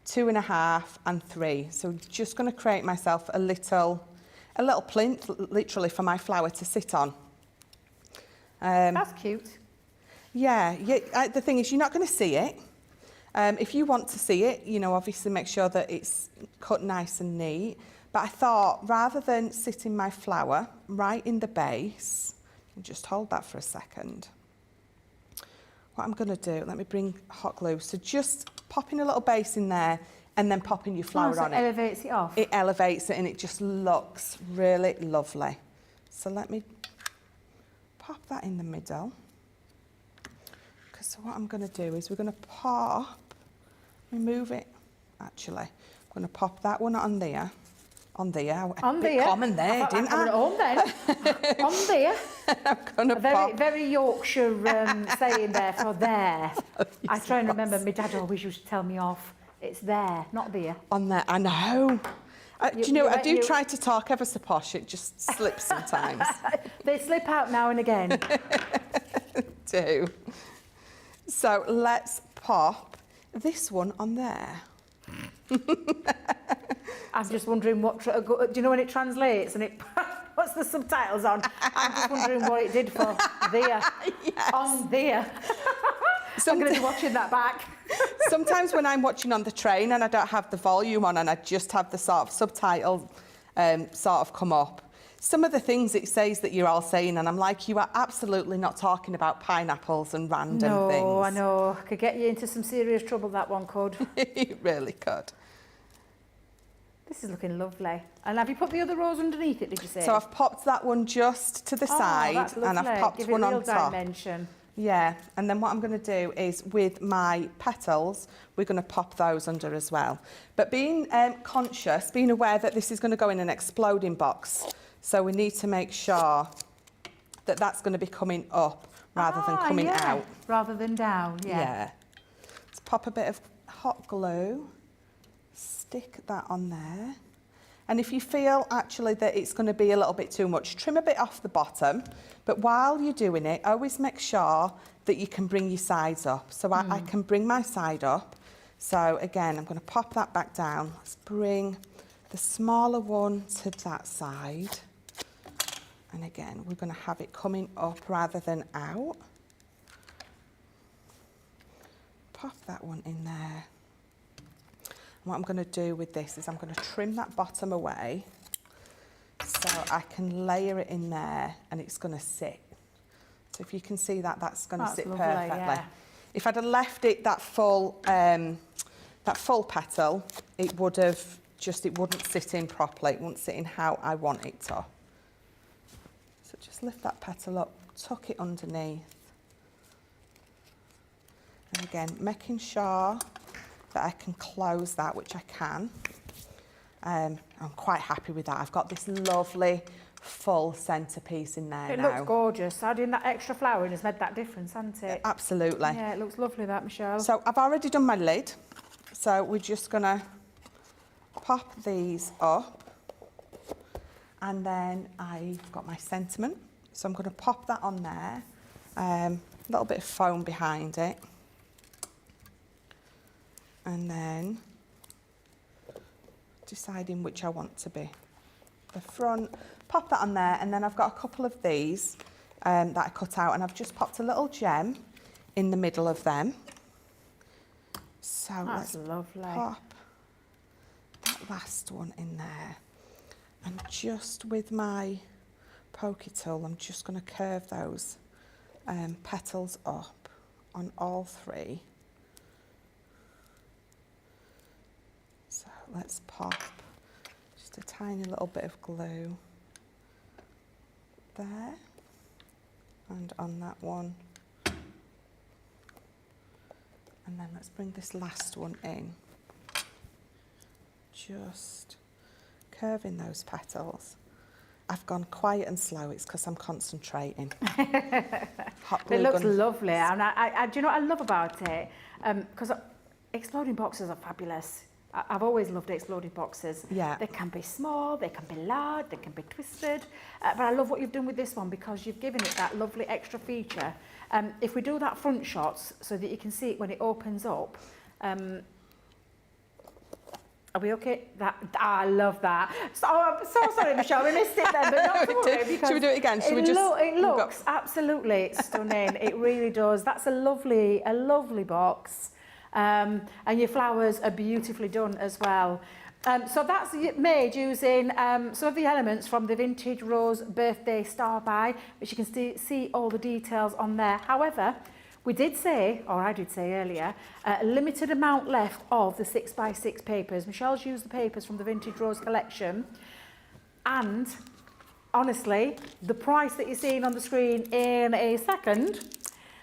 2.5 and 3. So I'm just going to create myself a little plinth, literally, for my flour to sit on. That's cute. Yeah, the thing is, you're not going to see it. If you want to see it, you know, obviously make sure that it's cut nice and neat. But I thought, rather than sitting my flour right in the base, just hold that for a second. What I'm going to do, let me bring hot glue. So just popping a little base in there and then popping your flour on it. It elevates it off. It elevates it and it just looks really lovely. So let me pop that in the middle. So what I'm going to do is we're going to pop, remove it actually. I'm going to pop that one on there. On there. On bit there. common there, didn't I? On there. On there. I'm going to pop. Very Yorkshire saying there for there. I try and remember my dad always used to tell me off. It's there, not there. On there, I know. Do you know, I do try to talk ever so posh, it just slips sometimes. They slip out now and again. Do. So let's pop this one on there. I'm just wondering what, do you know when it translates and it puts the subtitles on? I'm just wondering what it did for there. Yes. On there. I'm going to be watching that back. Sometimes when I'm watching on the train and I don't have the volume on and I just have the sort of subtitle sort of come up, some of the things it says that you're all saying, and I'm like, you are absolutely not talking about pineapples and random things. No, I know. Could get you into some serious trouble, that one could. It really could. This is looking lovely. And have you put the other rows underneath it, did you say? So I've popped that one just to the side, that's lovely. and I've popped Give one it on real top. dimension. Yeah, and then what I'm going to do is with my petals, we're going to pop those under as well. But being conscious, being aware that this is going to go in an exploding box, so we need to make sure that that's going to be coming up rather than coming out. Rather than down, Yeah. Let's pop a bit of hot glue, stick that on there. And if you feel actually that it's going to be a little bit too much, trim a bit off the bottom. But while you're doing it, always make sure that you can bring your sides up. So I can bring my side up. So again, I'm going to pop that back down. Let's bring the smaller one to that side. And again, we're going to have it coming up rather than out. Pop that one in there. What I'm going to do with this is I'm going to trim that bottom away so I can layer it in there and it's going to sit. So if you can see that, that's going to sit lovely, perfectly. yeah. If I'd have left it that full petal, it wouldn't sit in properly. It wouldn't sit in how I want it to. So just lift that petal up, tuck it underneath. And again, making sure that I can close that, which I can. I'm quite happy with that. I've got this lovely full centrepiece in there now. It looks gorgeous. Adding that extra flour in has made that difference, hasn't it? Absolutely. Yeah, it looks lovely, that, Michelle. So I've already done my lid. So we're just going to pop these up. And then I've got my sentiment. So I'm going to pop that on there. A little bit of foam behind it. And then deciding which I want to be. The front, pop that on there, and then I've got a couple of these that I cut out, and I've just popped a little gem in the middle of them. So that's let's lovely. Pop that last one in there. And just with my pokey tool, I'm just going to curve those petals up on all three. So let's pop just a tiny little bit of glue there and on that one. And then let's bring this last one in. Just curve in those petals. I've gone quiet and slow. It's because I'm concentrating. Hot glue It looks gun. lovely, and I do you know what I love about it? Because exploding boxes are fabulous. I've always loved exploding boxes. Yeah. They can be small, they can be large, they can be twisted. But I love what you've done with this one because you've given it that lovely extra feature. If we do that front shots so that you can see it when it opens up, are we okay? I love that. So, I'm so sorry, Michelle, we missed it then, but not to worry, because Should we do it again? Should we just? it looks absolutely stunning. It really does. That's a lovely box. And your flowers are beautifully done as well. So that's made using some of the elements from the Vintage Rose Birthday Star Buy, which you can see all the details on there. However, we did say, or I did say earlier, a limited amount left of the 6x6 papers. Michelle's used the papers from the Vintage Rose collection. And honestly, the price that you're seeing on the screen in a second,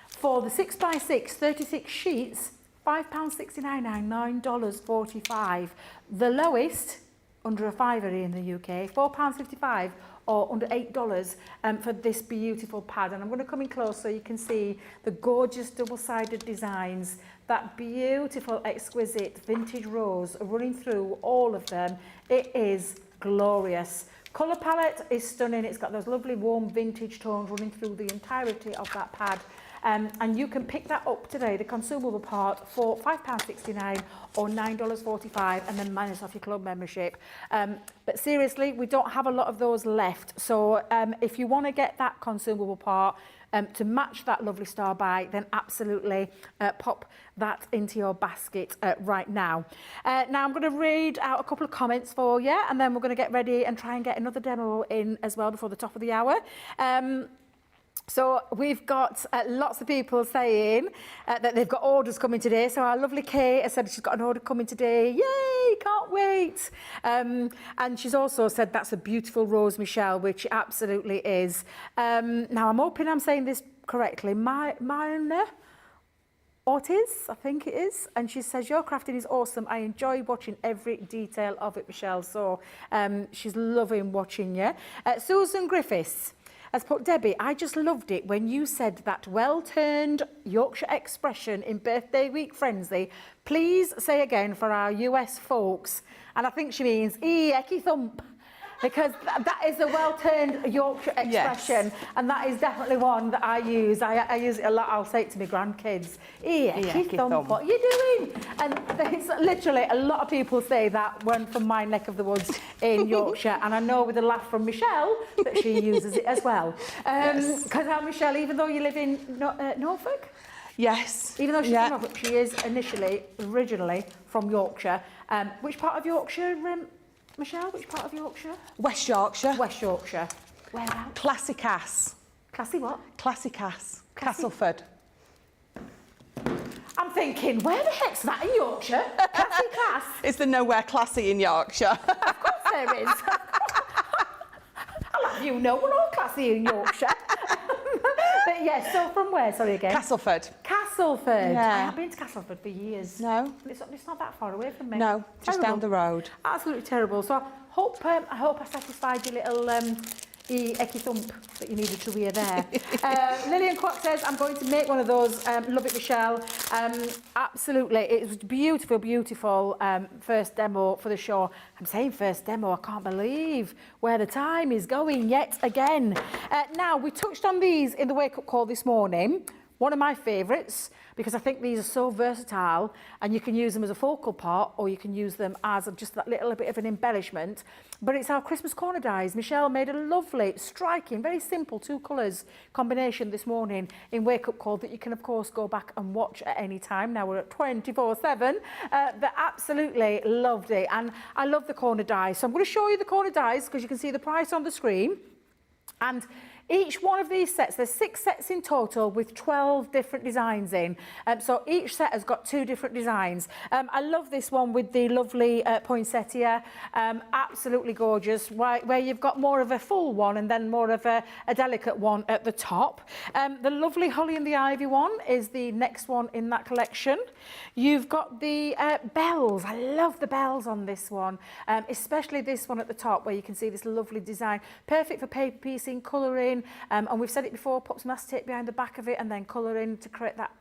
for the 6x6 36 sheets, £5.69, $9.45. The lowest, under a fiver in the UK, £4.55 or under $8 for this beautiful pad. And I'm going to come in close so you can see the gorgeous double-sided designs, that beautiful, exquisite vintage rose running through all of them. It is glorious. Colour palette is stunning. It's got those lovely warm vintage tones running through the entirety of that pad. And you can pick that up today, the consumable part, for £5.69 or $9.45, and then minus off your club membership. But seriously, we don't have a lot of those left. So if you want to get that consumable part to match that lovely star buy, then absolutely pop that into your basket right now. Now I'm going to read out a couple of comments for you, and then we're going to get ready and try and get another demo in as well before the top of the hour. So we've got lots of people saying that they've got orders coming today. So our lovely Kate has said she's got an order coming today. Yay, can't wait. And she's also said that's a beautiful rose, Michelle, which it absolutely is. Now I'm hoping I'm saying this correctly. Marna Ortiz, I think it is. And she says, your crafting is awesome. I enjoy watching every detail of it, Michelle. So she's loving watching you. Susan Griffiths has put, Debbie, I just loved it when you said that well-turned Yorkshire expression in Birthday Week Frenzy. Please say again for our US folks. And I think she means, ecky thump. Because that is a well-turned Yorkshire expression. Yes. And that is definitely one that I use. I use it a lot. I'll say it to my grandkids. Ecky thump, what are you doing? And it's literally, a lot of people say that one from my neck of the woods in Yorkshire. And I know with a laugh from Michelle that she uses it as well. Because Michelle, even though you live in Norfolk? Yes. Even though she's from Norfolk, she is originally from Yorkshire. Which part of Yorkshire, Michelle, which part of Yorkshire? West Yorkshire. West Yorkshire. Whereabouts? Classic ass. Classy what? Classic ass. Castleford. I'm thinking, where the heck's that in Yorkshire? Classy class? Is there nowhere classy in Yorkshire? Of course there is. I'll have you know, we're all classy in Yorkshire. But yes, so from where? Sorry again. Castleford. Castleford. Yeah. I have been to Castleford for years. No. It's not that far away from me. No, just down the road. Absolutely terrible. So I hope I satisfied your little ecky thump that you needed to hear there. Lillian Quack says, I'm going to make one of those. Love it, Michelle. Absolutely. It was beautiful, beautiful first demo for the show. I'm saying first demo, I can't believe where the time is going yet again. Now, we touched on these in the wake-up call this morning. One of my favourites, because I think these are so versatile, and you can use them as a focal part or you can use them as just that little bit of an embellishment. But it's our Christmas corner dies. Michelle made a lovely, striking, very simple 2 colours combination this morning in Wake Up Call that you can, of course, go back and watch at any time. Now we're at 24/7. But absolutely loved it. And I love the corner dies. So I'm going to show you the corner dies because you can see the price on the screen. And Each one of these sets, there's 6 sets in total with 12 different designs in. So each set has got 2 different designs. I love this one with the lovely poinsettia. Absolutely gorgeous, where you've got more of a full one and then more of a delicate one at the top. The lovely holly and the ivy one is the next one in that collection. You've got the bells. I love the bells on this one, especially this one at the top where you can see this lovely design. Perfect for paper piecing, colouring, and we've said it before, pop some acetate behind the back of it and then colouring to create that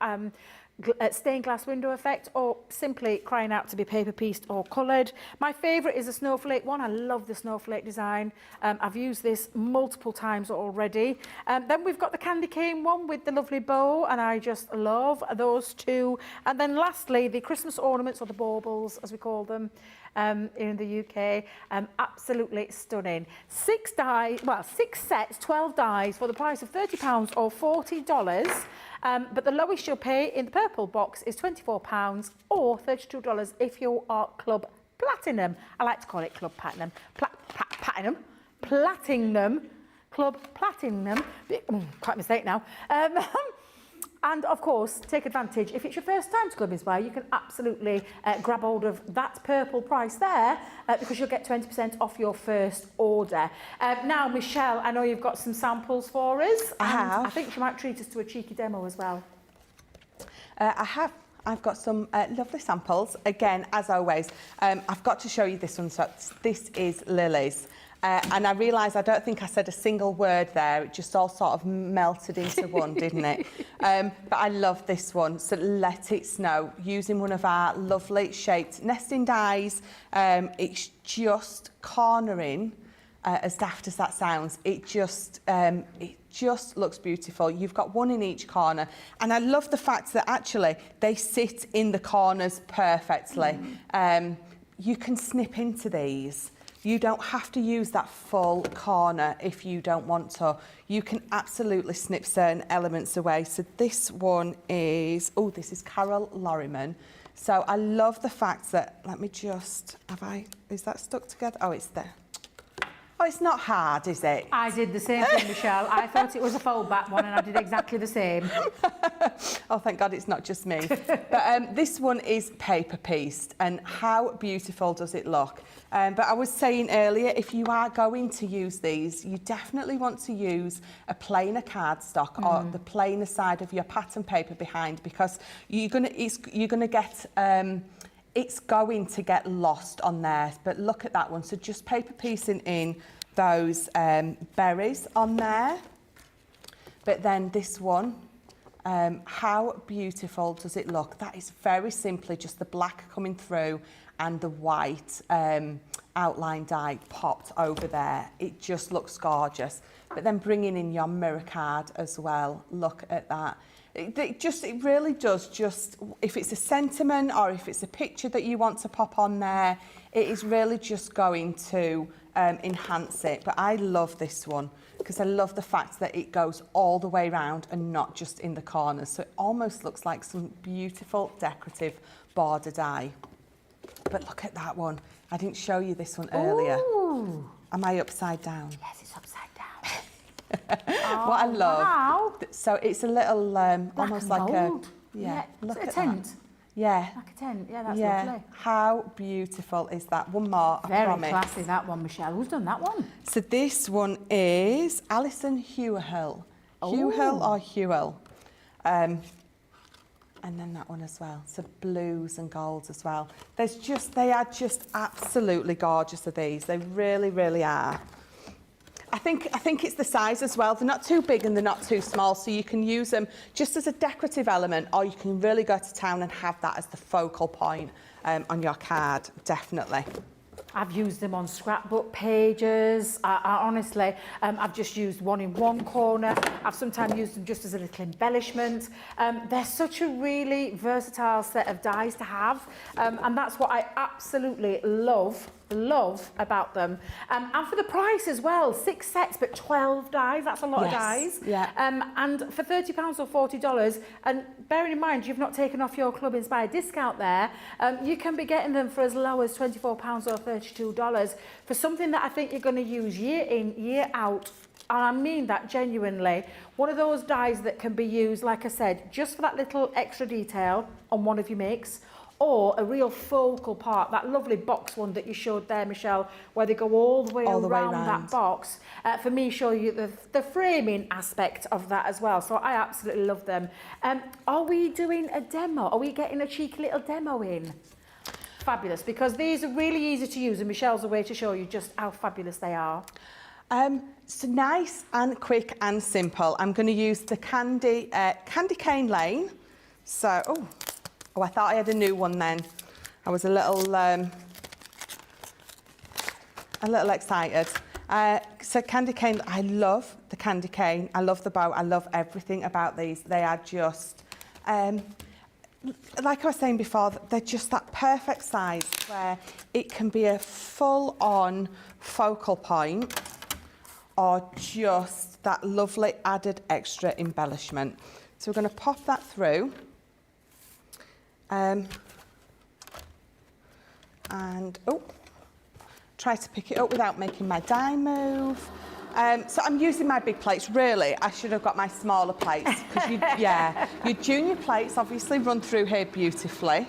stained glass window effect, or simply crying out to be paper pieced or coloured. My favourite is the snowflake one. I love the snowflake design. I've used this multiple times already. Then we've got the candy cane one with the lovely bow, and I just love those 2. And then lastly, the Christmas ornaments, or the baubles as we call them in the UK. Absolutely stunning. 6 sets, 12 dies for the price of £30 or $40. But the lowest you'll pay in the purple box is £24 or $32 if you are Club Platinum. I like to call it Club Platinum. Platinum. Club Platinum. Quite a mistake now. And of course, take advantage. If it's your first time to Club Inspire, you can absolutely grab hold of that purple price there because you'll get 20% off your first order. Now, Michelle, I know you've got some samples for us. I have. I think you might treat us to a cheeky demo as well. I have. I've got some lovely samples. Again, as always, I've got to show you this one. So this is Lily's. And I realise I don't think I said a single word there. It just all sort of melted into one, didn't it? But I love this one. So Let It Snow, using one of our lovely shaped nesting dies. It's just cornering, as daft as that sounds. It just looks beautiful. You've got one in each corner. And I love the fact that actually they sit in the corners perfectly. You can snip into these. You don't have to use that full corner if you don't want to. You can absolutely snip certain elements away. So this one is, this is Carol Lorriman. So I love the fact that, let me just, is that stuck together? Oh, it's there. Oh, it's not hard, is it? I did the same thing, Michelle. I thought it was a fold-back one and I did exactly the same. Oh, thank God it's not just me. But this one is paper pieced, and how beautiful does it look? But I was saying earlier, if you are going to use these, you definitely want to use a plainer cardstock or the plainer side of your pattern paper behind, because you're gonna get it's going to get lost on there. But look at that one. So just paper piecing in those berries on there. But then this one, how beautiful does it look? That is very simply just the black coming through and the white outline die popped over there. It just looks gorgeous. But then bringing in your mirror card as well. Look at that. It really does just, if it's a sentiment or if it's a picture that you want to pop on there, it is really just going to enhance it. But I love this one because I love the fact that it goes all the way around and not just in the corners. So it almost looks like some beautiful decorative border die. But look at that one. I didn't show you this one earlier. Ooh. Am I upside down? Yes, it's upside down. What I love. Wow. So it's a little, almost like gold. Yeah, look Is it at a tent? that. Yeah. Like a tent. Yeah, that's lovely. How beautiful is that? One more, I Very promise. classy, that one, Michelle. Who's done that one? So this one is Alison Hewhill. Hewhill or Hewell. And then that one as well. So blues and golds as well. They are just absolutely gorgeous of these. They really, really are. I think it's the size as well. They're not too big and they're not too small, so you can use them just as a decorative element, or you can really go to town and have that as the focal point on your card, definitely. I've used them on scrapbook pages. I honestly, I've just used one in one corner. I've sometimes used them just as a little embellishment. They're such a really versatile set of dies to have, and that's what I absolutely love about them. And for the price as well, 6 sets but 12 dies, that's a lot of dies. Yeah. And for £30 or $40, and bearing in mind you've not taken off your Club Inspired discount there, you can be getting them for as low as £24 or $32 for something that I think you're going to use year in, year out and I mean that genuinely, one of those dies that can be used, like I said, just for that little extra detail on one of your makes, or a real focal part, that lovely box one that you showed there, Michelle, where they go all the way around that box. For me, show you the framing aspect of that as well. So I absolutely love them. Are we doing a demo? Are we getting a cheeky little demo in? Fabulous, because these are really easy to use, and Michelle's a way to show you just how fabulous they are. So nice and quick and simple. I'm going to use the candy cane lane. So, oh, I thought I had a new one then. I was a little excited. So candy cane, I love the candy cane. I love the bow. I love everything about these. They are just, like I was saying before, they're just that perfect size where it can be a full-on focal point or just that lovely added extra embellishment. So we're going to pop that through. And, try to pick it up without making my die move. So I'm using my big plates. Really, I should have got my smaller plates because your junior plates obviously run through here beautifully.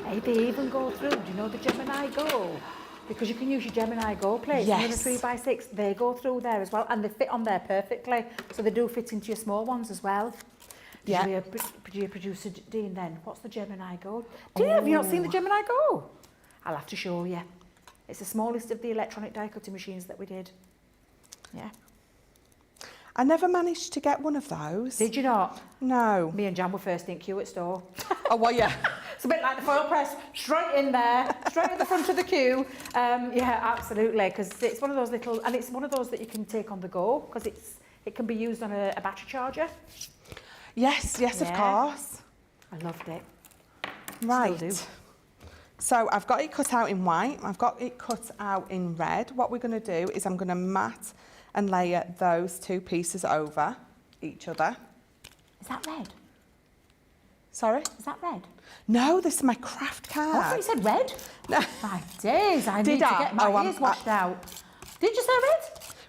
Hey, they even go through. Do you know the Gemini Go? Because you can use your Gemini Go plates. Yes. And the 3x6, they go through there as well, and they fit on there perfectly. So they do fit into your small ones as well. Yeah. Your producer Dean, then what's the Gemini Go? Dean, have you not seen the Gemini Go? I'll have to show you. It's the smallest of the electronic die cutting machines that we did. Yeah. I never managed to get one of those. Did you not? No. Me and Jan were first in queue at store. Oh, well, yeah. It's a bit like the foil press, straight in there, straight at the front of the queue. Yeah, absolutely, because it's one of those little, and it's one of those that you can take on the go, because it can be used on a battery charger. Yes, Yeah. of course. I loved it. Right. Still do. So I've got it cut out in white. I've got it cut out in red. What we're going to do is I'm going to mat and layer those two pieces over each other. Is that red? Sorry? Is that red? No, this is my craft Oh, I thought card. you said red. No. My days, I Did need to I? get my Oh, ears washed out. Did you say red?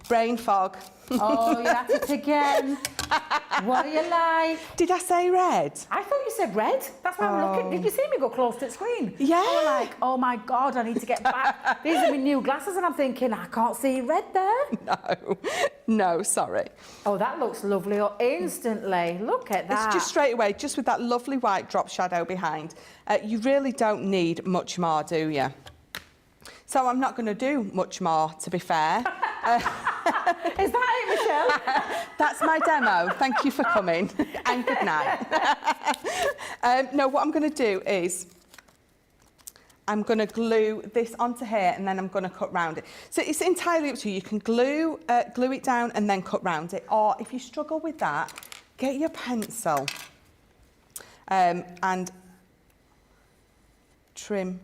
Brain fog. Oh, you're at it again. What do you like? Did I say red? I thought you said red. That's why I'm looking. Did you see me go close to the screen? Yeah. I was like, oh my God, I need to get back. These are my new glasses, and I'm thinking, I can't see red there. No, sorry. Oh, that looks lovely instantly. Look at that. It's just straight away, just with that lovely white drop shadow behind. You really don't need much more, do you? So I'm not going to do much more, to be fair. Is that it, Michelle? That's my demo. Thank you for coming. And good night. No, what I'm going to do is I'm going to glue this onto here, and then I'm going to cut round it. So it's entirely up to you. You can glue it down and then cut round it. Or if you struggle with that, get your pencil and trim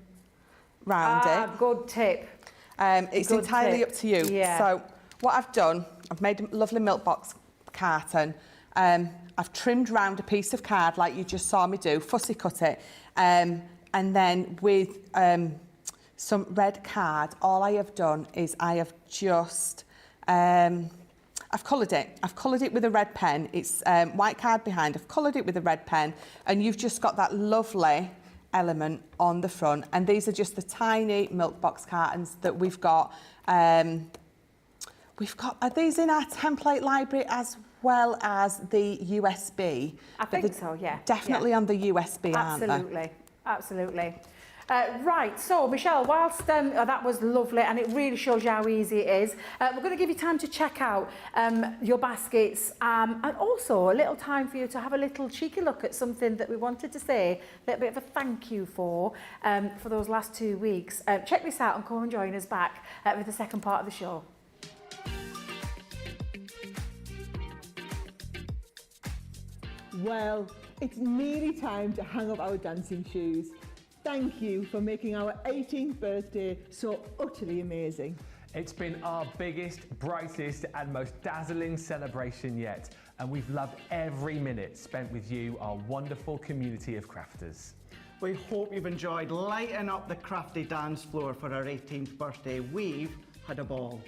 round it. Good tip. It's Good entirely tip. up to you. Yeah. So what I've done, I've made a lovely milk box carton. I've trimmed round a piece of card like you just saw me do, fussy cut it. And then with some red card, all I have done is I have just, I've coloured it. I've coloured it with a red pen. It's white card behind. I've coloured it with a red pen, and you've just got that lovely element on the front. And these are just the tiny milk box cartons that we've got. Are these in our template library as well as the USB? I think so, yeah. Definitely on the USB, aren't they? Absolutely, absolutely. Right, so Michelle, whilst that was lovely, and it really shows you how easy it is, we're going to give you time to check out your baskets, and also a little time for you to have a little cheeky look at something that we wanted to say, a little bit of a thank you for those last 2 weeks. Check this out and come and join us back with the second part of the show. Well, it's nearly time to hang up our dancing shoes. Thank you for making our 18th birthday so utterly amazing. It's been our biggest, brightest and most dazzling celebration yet, and we've loved every minute spent with you, our wonderful community of crafters. We hope you've enjoyed lighting up the crafty dance floor for our 18th birthday. We've had a ball.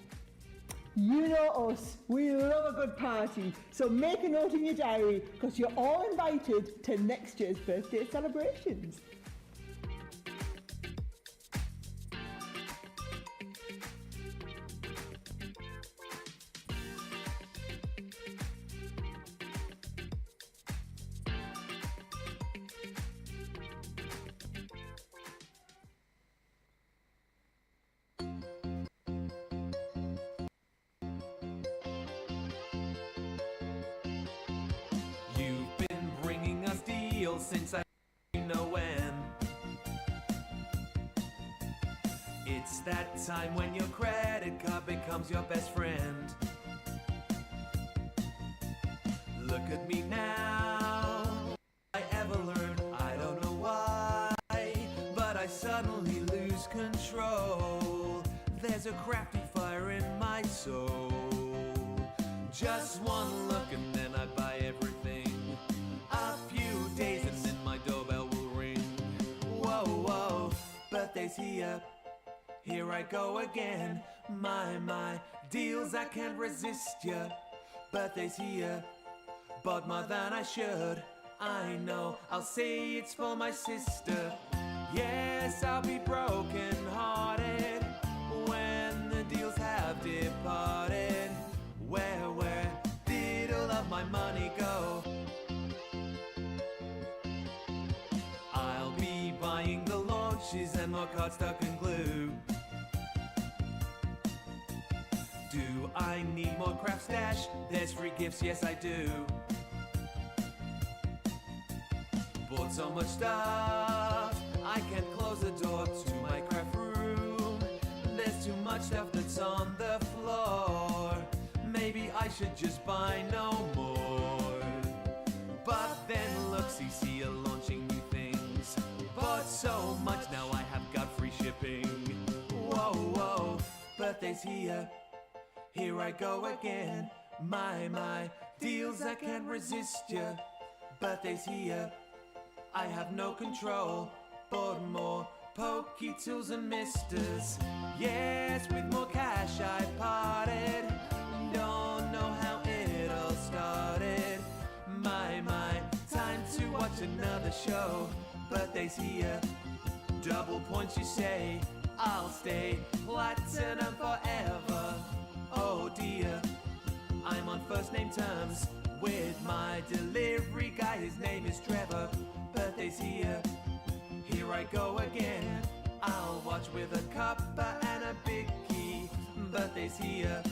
You know us, we love a good party, so make a note in your diary because you're all invited to next year's birthday celebrations. You've been bringing us deals since I know when. It's that time when your credit card becomes your best friend. Look at me now. I ever learned, I don't know why, but I suddenly lose control. There's a crafty fire in my soul. Just one look and then I buy everything. A few days and then my doorbell will ring. Whoa, whoa, birthday's here. Here I go again. My, deals I can't resist ya. Birthday's here. Bought more than I should. I know, I'll say it's for my sister. Yes, I'll be broken hearted when the deals have departed. Where did all of my money go? I'll be buying the launches and more cardstock and glue. Do I need more craft stash? There's free gifts, yes I do. Bought so much stuff, I can't close the door to my craft room. There's too much stuff that's on the floor. Maybe I should just buy no more. But then look, CC are launching new things. Bought so much, now I have got free shipping. Whoa, birthday's here. Here I go again. My, deals I can't resist ya. Birthday's here. I have no control. Bought more pokey tools and misters. Yes, with more cash I parted. Don't know how it all started. My, time to watch another show. Birthday's here. Double points you say. I'll stay platinum forever. Oh dear, I'm on first name terms with my delivery guy. His name is Trevor. Birthday's here. Here I go again. I'll watch with a cuppa and a big key. Birthday's here.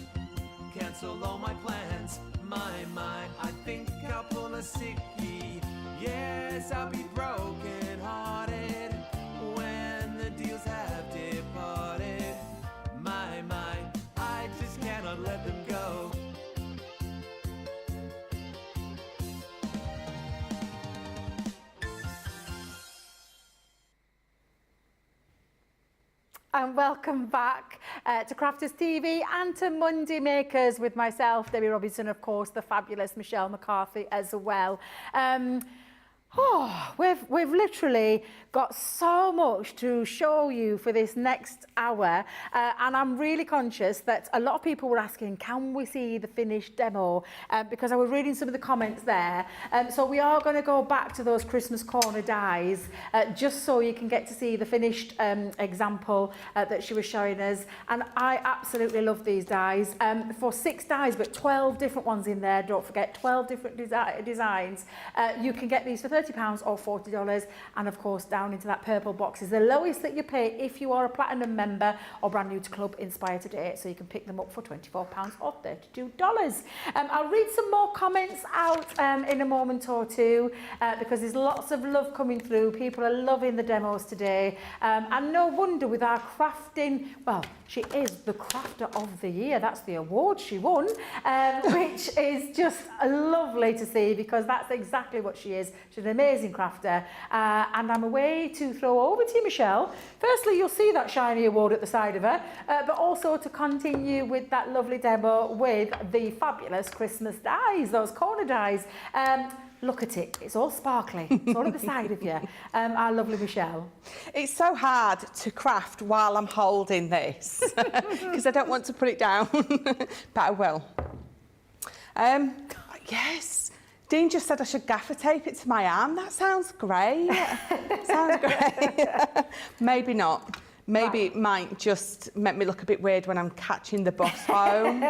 Cancel all my plans. My, I think I'll pull a sickie. Yes, I'll be broken hearted when the deals have departed. My, I just cannot let them go. And welcome back to Crafters TV and to Monday Makers with myself, Debby Robinson, of course, the fabulous Michelle McCarthy as well. We've literally got so much to show you for this next hour, and I'm really conscious that a lot of people were asking, can we see the finished demo? Because I was reading some of the comments there. So we are going to go back to those Christmas corner dies, just so you can get to see the finished example that she was showing us. And I absolutely love these dies. For 6 dies, but 12 different ones in there. Don't forget, 12 different designs. You can get these for £30 or $40, and of course down into that purple box is the lowest that you pay if you are a platinum member or brand new to Club Inspire today, so you can pick them up for £24 or $32. I'll read some more comments out in a moment or two, because there's lots of love coming through. People are loving the demos today, and no wonder with our crafting, well, she is the crafter of the year. That's the award she won, which is just lovely to see, because that's exactly what she is. She's an amazing crafter, and I'm away to throw over to you, Michelle. Firstly, you'll see that shiny award at the side of her, but also to continue with that lovely demo with the fabulous Christmas dies, those corner dies. look at it. It's all sparkly. It's all at the side of you. Our lovely Michelle. It's so hard to craft while I'm holding this because I don't want to put it down, but I will. Yes, Dean just said I should gaffer tape it to my arm. That sounds great. Sounds great. Maybe not. Maybe it might just make me look a bit weird when I'm catching the bus home.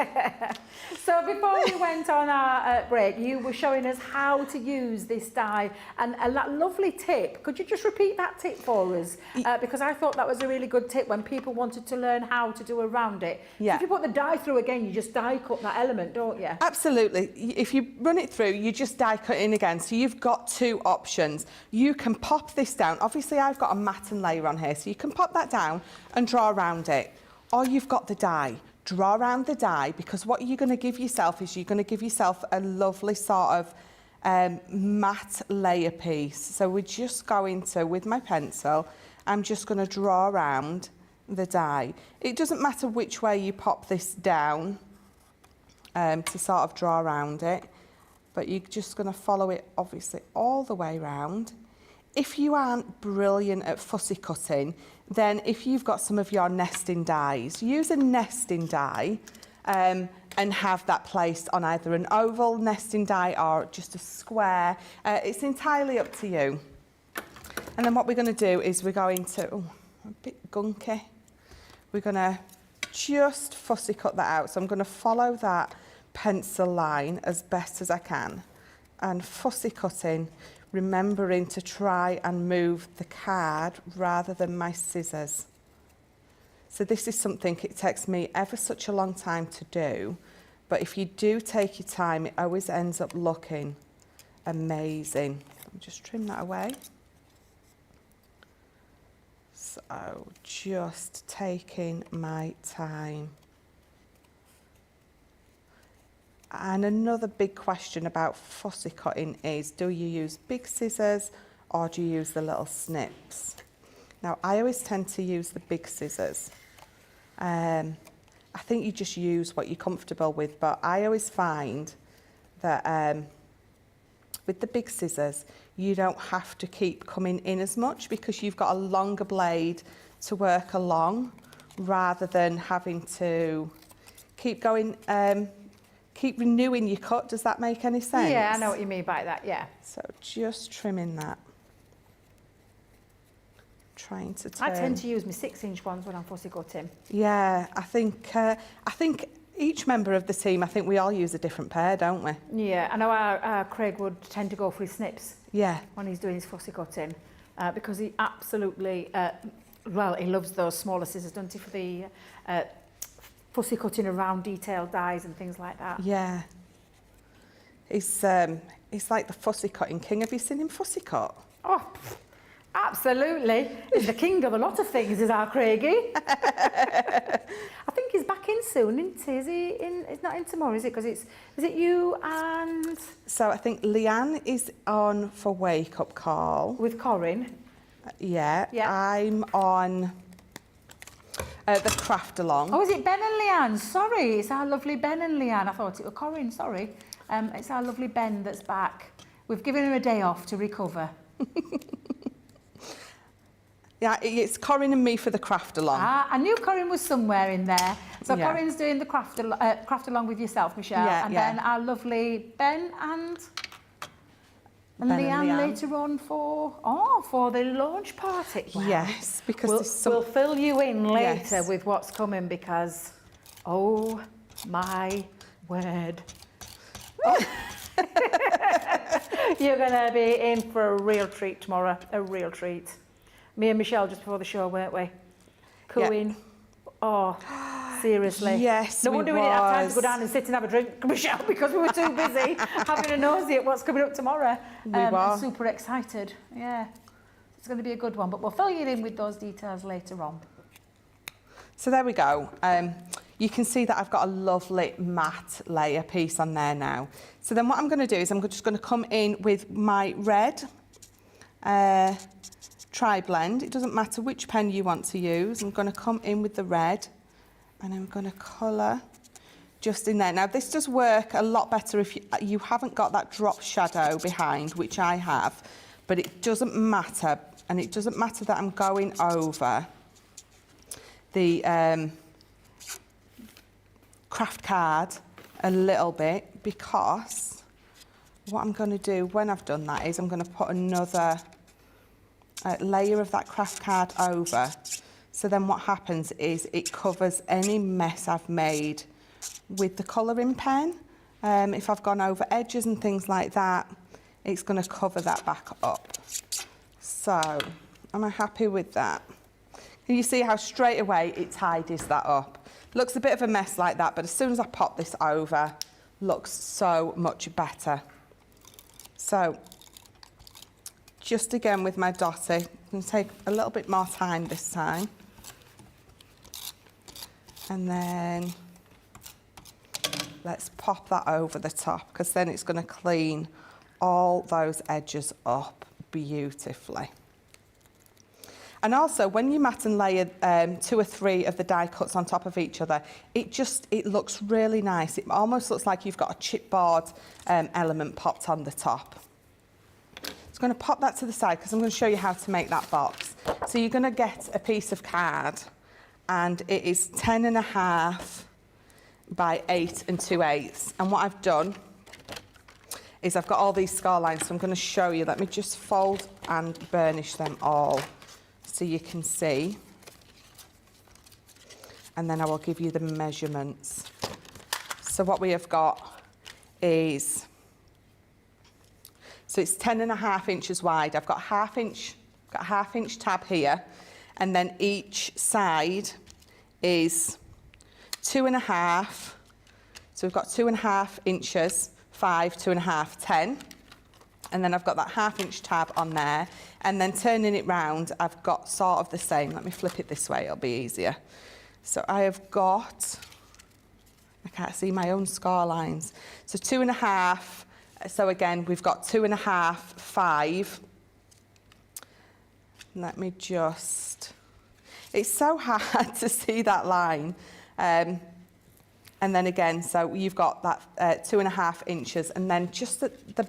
So before we went on our break, you were showing us how to use this die and that lovely tip. Could you just repeat that tip for us? Because I thought that was a really good tip when people wanted to learn how to do around it. Yeah. So if you put the die through again, you just die cut that element, don't you? Absolutely. If you run it through, you just die cut in again. So you've got two options. You can pop this down. Obviously, I've got a mat and layer on here, so you can pop that down and draw around it. Or you've got the die. Draw around the die, because what you're going to give yourself is you're going to give yourself a lovely sort of matte layer piece. So we're just going to, with my pencil, I'm just going to draw around the die. It doesn't matter which way you pop this down to sort of draw around it, but you're just going to follow it obviously all the way round. If you aren't brilliant at fussy cutting, then if you've got some of your nesting dies, use a nesting die and have that placed on either an oval nesting die or just a square. It's entirely up to you. And then what we're going to do is we're going to, oh, a bit gunky, we're going to just fussy cut that out. So I'm going to follow that pencil line as best as I can and fussy cutting, remembering to try and move the card rather than my scissors. So this is something, it takes me ever such a long time to do, but if you do take your time, it always ends up looking amazing. Let me just trim that away. So just taking my time. And another big question about fussy cutting is, do you use big scissors or do you use the little snips? Now, I always tend to use the big scissors. I think you just use what you're comfortable with, but I always find that with the big scissors, you don't have to keep coming in as much because you've got a longer blade to work along rather than having to keep going, keep renewing your cut. Does that make any sense? Yeah, I know what you mean by that, yeah. So just trimming that. Trying to turn. I tend to use my 6-inch ones when I'm fussy cutting. Yeah, I think each member of the team, I think we all use a different pair, don't we? Yeah, I know our Craig would tend to go for his snips. Yeah. When he's doing his fussy cutting, because he absolutely, well, he loves those smaller scissors, doesn't he, for the fussy cutting around detailed dies and things like that. Yeah. He's like the fussy cutting king. Have you seen him fussy cut? Oh, absolutely. He's the king of a lot of things, is our Craigie. I think he's back in soon, isn't he? Is he in? It's not in tomorrow, is it? Because is it you and... So I think Leanne is on for Wake Up Call. With Corinne? Yeah. Yeah. I'm on the Craft Along. Oh, is it Ben and Leanne? Sorry, it's our lovely Ben and Leanne. I thought it was Corinne, sorry. It's our lovely Ben that's back. We've given him a day off to recover. Yeah, it's Corinne and me for the Craft Along. Ah, I knew Corinne was somewhere in there. So Yeah. Corinne's doing the craft along with yourself, Michelle. Yeah, and yeah. then our lovely Ben and Leanne later on for the launch party. Wow. Yes, because We'll fill you in later Yes. with what's coming because, oh my word. You're going to be in for a real treat tomorrow, a real treat. Me and Michelle just before the show, weren't we? Cooing. Oh, seriously. Yes, No we wonder we didn't have time to was. go down and sit and have a drink, Michelle, because we were too busy having a nosy at what's coming up tomorrow. We were. I'm super excited. Yeah. It's going to be a good one, but we'll fill you in with those details later on. So there we go. You can see that I've got a lovely matte layer piece on there now. So then what I'm going to do is I'm just going to come in with my red tri-blend. It doesn't matter which pen you want to use. I'm going to come in with the red and I'm going to colour just in there. Now, this does work a lot better if you haven't got that drop shadow behind, which I have, but it doesn't matter. And it doesn't matter that I'm going over the craft card a little bit, because what I'm going to do when I've done that is I'm going to put another layer of that craft card over. So then what happens is it covers any mess I've made with the colouring pen. If I've gone over edges and things like that, it's going to cover that back up. So, am I happy with that? Can you see how straight away it tidies that up? Looks a bit of a mess like that, but as soon as I pop this over, looks so much better. So, just again with my dotty, I'm going to take a little bit more time this time. And then let's pop that over the top, because then it's going to clean all those edges up beautifully. And also, when you mat and layer 2 or 3 of the die cuts on top of each other, it looks really nice. It almost looks like you've got a chipboard element popped on the top. I'm going to pop that to the side because I'm going to show you how to make that box. So you're going to get a piece of card, and it is 10.5 by 8 2/8. And what I've done is I've got all these score lines, so I'm going to show you. Let me just fold and burnish them all so you can see. And then I will give you the measurements. So what we have got is, so it's 10.5 inches wide. I've got a half inch tab here, and then each side is 2.5. So we've got 2.5 inches, 5, 2.5, 10. And then I've got that ½ inch tab on there. And then turning it round, I've got sort of the same. Let me flip it this way, it'll be easier. So I have got, I can't see my own score lines. So 2.5. So again, we've got 2.5, 5. Let me just, it's so hard to see that line. And then again, so you've got that 2.5 inches, and then just at the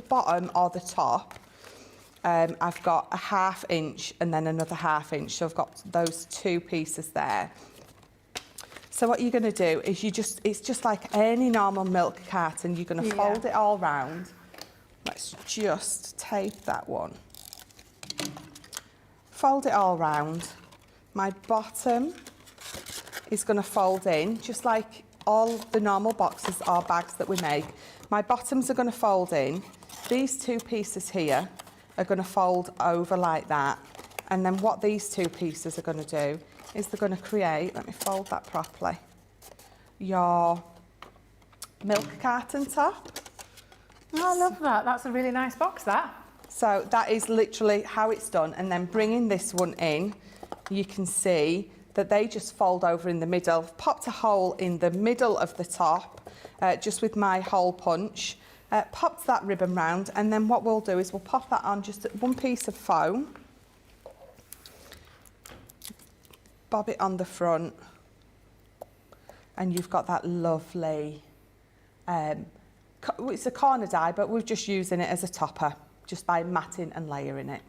bottom or the top, I've got a ½ inch and then another ½ inch. So I've got those 2 pieces there. So what you're going to do is it's just like any normal milk carton. You're going to fold it all round. Let's just tape that one. Fold it all round. My bottom is going to fold in, just like all the normal boxes or bags that we make. My bottoms are going to fold in. These 2 pieces here are going to fold over like that. And then what these 2 pieces are going to do is they're going to create, let me fold that properly, your milk carton top. Oh, I love that. That's a really nice box, that. So that is literally how it's done. And then bringing this one in, you can see that they just fold over in the middle. I've popped a hole in the middle of the top, just with my hole punch. Popped that ribbon round, and then what we'll do is we'll pop that on just one piece of foam. Bob it on the front, and you've got that lovely, it's a corner die, but we're just using it as a topper, just by matting and layering it.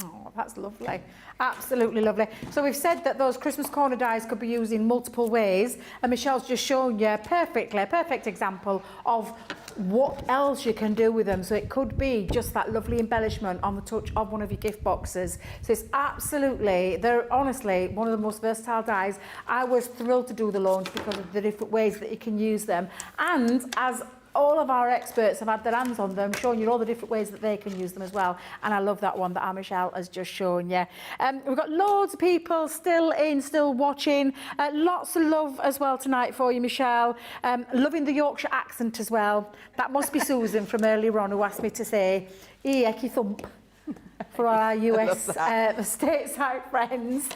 Oh, that's lovely. Absolutely lovely. So we've said that those Christmas corner dies could be used in multiple ways, and Michelle's just shown you a perfect example of what else you can do with them. So it could be just that lovely embellishment on the touch of one of your gift boxes. So it's absolutely, they're honestly one of the most versatile dies. I was thrilled to do the launch because of the different ways that you can use them, and as all of our experts have had their hands on them, showing you all the different ways that they can use them as well. And I love that one that our Michelle has just shown you. We've got loads of people still watching. Lots of love as well tonight for you, Michelle. Loving the Yorkshire accent as well. That must be Susan from earlier on who asked me to say, ecky thump. For our US stateside friends.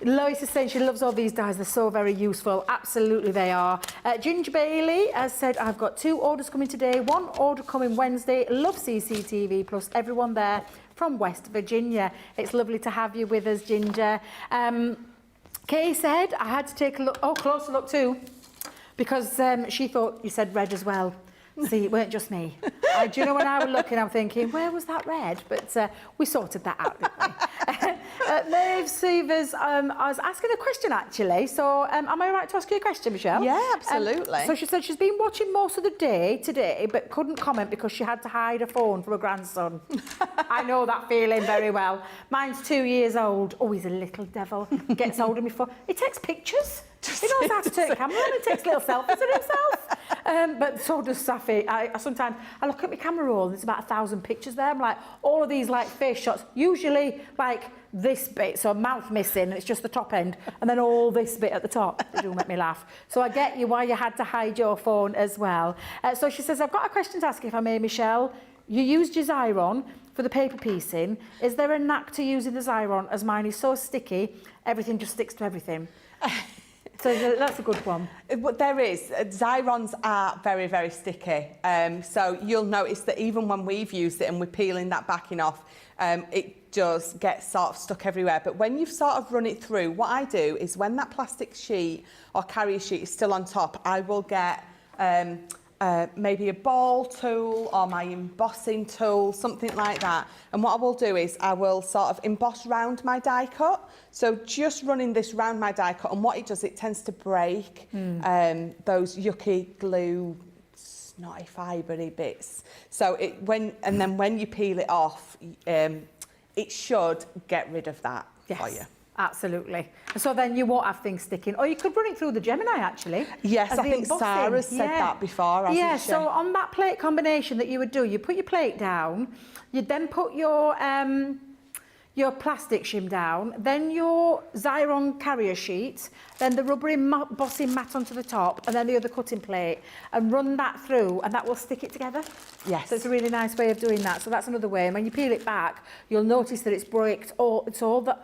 Lois is saying she loves all these dies. They're so very useful. Absolutely they are. Ginger Bailey has said, I've got 2 orders coming today, 1 order coming Wednesday. Love CCTV plus everyone there from West Virginia. It's lovely to have you with us, Ginger. Kay said, I had to take a look, closer look too. because she thought you said red as well. See, it weren't just me. Do you know, when I was looking, I'm thinking, where was that red? But we sorted that out, didn't we? Maeve Seavers, I was asking a question, actually. So am I right to ask you a question, Michelle? Yeah, absolutely. So she said she's been watching most of the day today, but couldn't comment because she had to hide her phone from her grandson. I know that feeling very well. Mine's 2 years old. Oh, he's a little devil. Gets hold of me phone. He takes pictures. He knows how to take a camera and he takes little selfies of himself. But so does Safi. Sometimes I look at my camera roll and there's about 1,000 pictures there. I'm like, all of these like face shots, usually like this bit, so mouth missing, and it's just the top end, and then all this bit at the top. They do make me laugh. So I get you why you had to hide your phone as well. So she says, I've got a question to ask you, if I may, Michelle. You used your Xyron for the paper piecing. Is there a knack to using the Xyron, as mine is so sticky, everything just sticks to everything? So that's a good one. There is. Xyrons are very, very sticky. So you'll notice that even when we've used it and we're peeling that backing off, it does get sort of stuck everywhere. But when you've sort of run it through, what I do is when that plastic sheet or carrier sheet is still on top, I will get maybe a ball tool or my embossing tool, something like that. And what I will do is I will sort of emboss round my die cut. So just running this round my die cut, and what it does, it tends to break those yucky glue, snotty fibre-y bits. So when you peel it off, it should get rid of that for you. Absolutely. So then you won't have things sticking. Or you could run it through the Gemini, actually. Yes, I think Sarah's said that before, hasn't she? So on that plate combination that you would do, you put your plate down, you'd then put your plastic shim down, then your Xyron carrier sheet, then the rubber embossing mat onto the top, and then the other cutting plate, and run that through, and that will stick it together. Yes. So it's a really nice way of doing that. So that's another way. And when you peel it back, you'll notice that it's braked. It's all the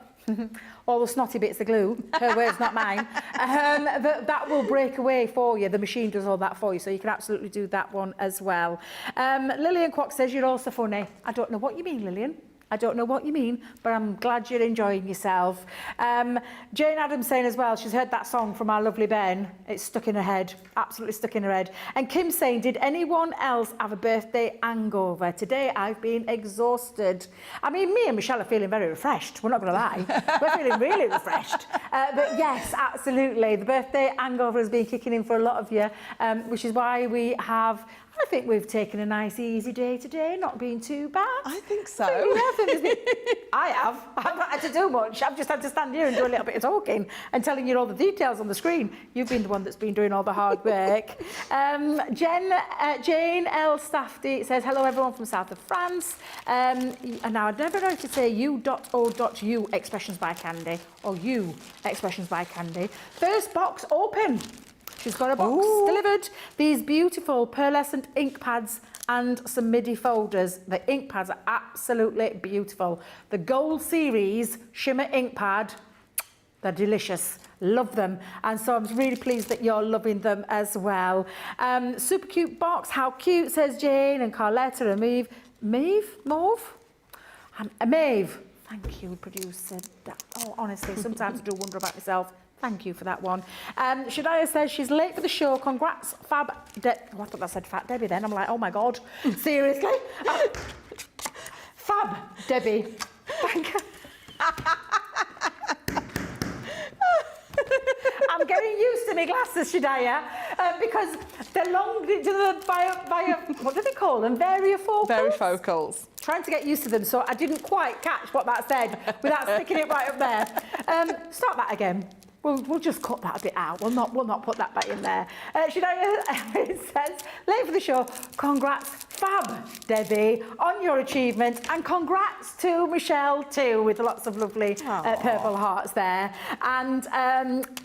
all the snotty bits of glue. Her words, not mine. That will break away for you. The machine does all that for you, so you can absolutely do that one as well. Lillian Kwok says you're also funny. I don't know what you mean, Lillian. I don't know what you mean, but I'm glad you're enjoying yourself. Jane Adams saying as well, she's heard that song from our lovely Ben. It's stuck in her head, absolutely stuck in her head. And Kim saying, did anyone else have a birthday hangover? Today I've been exhausted. I mean, me and Michelle are feeling very refreshed, we're not going to lie. We're feeling really refreshed. But yes, absolutely, the birthday hangover has been kicking in for a lot of you, which is why we have... I think we've taken a nice, easy day today, not been too bad. I think so. I have. I've not had to do much. I've just had to stand here and do a little bit of talking and telling you all the details on the screen. You've been the one that's been doing all the hard work. Jane L. Stafty says, hello everyone from south of France. And now I'd never know to say u.o.u expressions by Candy, or you expressions by Candy. First box open. She's got a box delivered. These beautiful pearlescent ink pads and some MIDI folders. The ink pads are absolutely beautiful. The Gold Series Shimmer ink pad, they're delicious. Love them. And so I'm really pleased that you're loving them as well. Super cute box. How cute, says Jane and Carletta and Maeve. Maeve? Maeve. Thank you, producer. Oh, honestly, sometimes I do wonder about myself. Thank you for that one. Shadaya says she's late for the show. Congrats, Fab. I thought that said Fat Debbie then. I'm like, oh my God. Seriously? Fab Debbie. Thank you. I'm getting used to my glasses, Shadaya, because they're long, what do they call them? Variofocals? Varifocals. Trying to get used to them, so I didn't quite catch what that said without sticking it right up there. Start that again. We'll just cut that a bit out. We'll not put that back in there. It says, late for the show, congrats, Fab Debbie, on your achievement, and congrats to Michelle too, with lots of lovely purple hearts there. And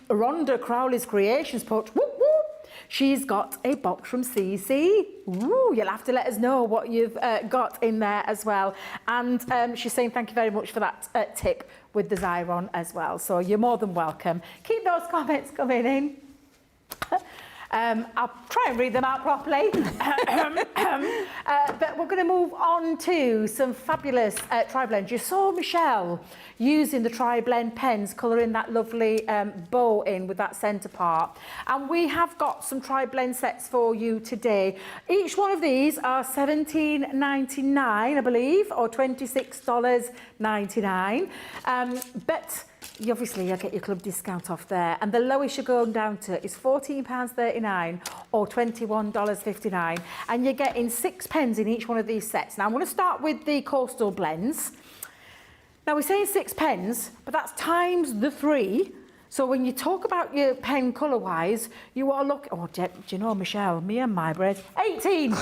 Rhonda Crowley's Creations put, whoop, whoop, she's got a box from CC. Ooh, you'll have to let us know what you've got in there as well. And she's saying thank you very much for that tip with the Xyron as well. So you're more than welcome. Keep those comments coming in. I'll try and read them out properly. But we're going to move on to some fabulous tri-blends. You saw Michelle using the tri-blend pens, colouring that lovely bow in with that centre part. And we have got some tri-blend sets for you today. Each one of these are $17.99, I believe, or $26.99. But obviously, you'll get your club discount off there. And the lowest you're going down to is £14.39 or $21.59. And you're getting 6 pens in each one of these sets. Now, I'm going to start with the coastal blends. Now, we're saying 6 pens, but that's times the 3. So when you talk about your pen colour-wise, you are looking... Oh, do you know, Michelle, me and my bread, 18!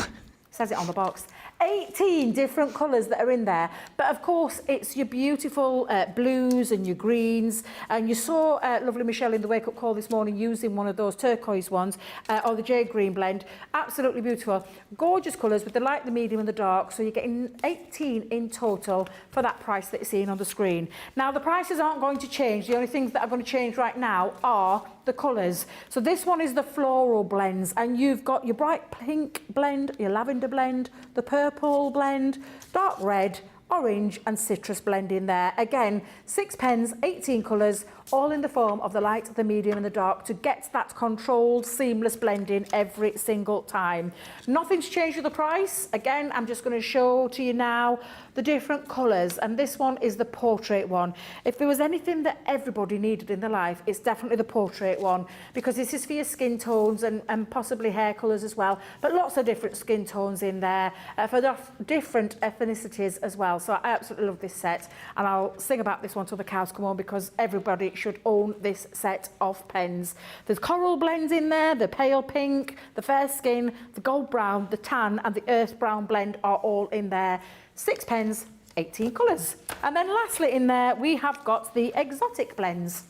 Says it on the box. 18 different colours that are in there. But of course, it's your beautiful blues and your greens. And you saw lovely Michelle in the wake-up call this morning using one of those turquoise ones, or the jade green blend. Absolutely beautiful. Gorgeous colours with the light, the medium and the dark. So you're getting 18 in total for that price that you're seeing on the screen. Now, the prices aren't going to change. The only things that are going to change right now are the colours. So this one is the floral blends, and you've got your bright pink blend, your lavender blend, the purple blend, dark red, orange and citrus blend in there. Again, 6 pens, 18 colours, all in the form of the light, the medium and the dark to get that controlled, seamless blending every single time. Nothing's changed with the price. Again, I'm just going to show to you now the different colours, and this one is the portrait one. If there was anything that everybody needed in their life, it's definitely the portrait one, because this is for your skin tones and possibly hair colours as well, but lots of different skin tones in there for different ethnicities as well. So I absolutely love this set, and I'll sing about this one till the cows come home, because everybody should own this set of pens. There's coral blends in there, the pale pink, the fair skin, the gold brown, the tan and the earth brown blend are all in there. 6 pens, 18 colours. And then lastly in there, we have got the exotic blends.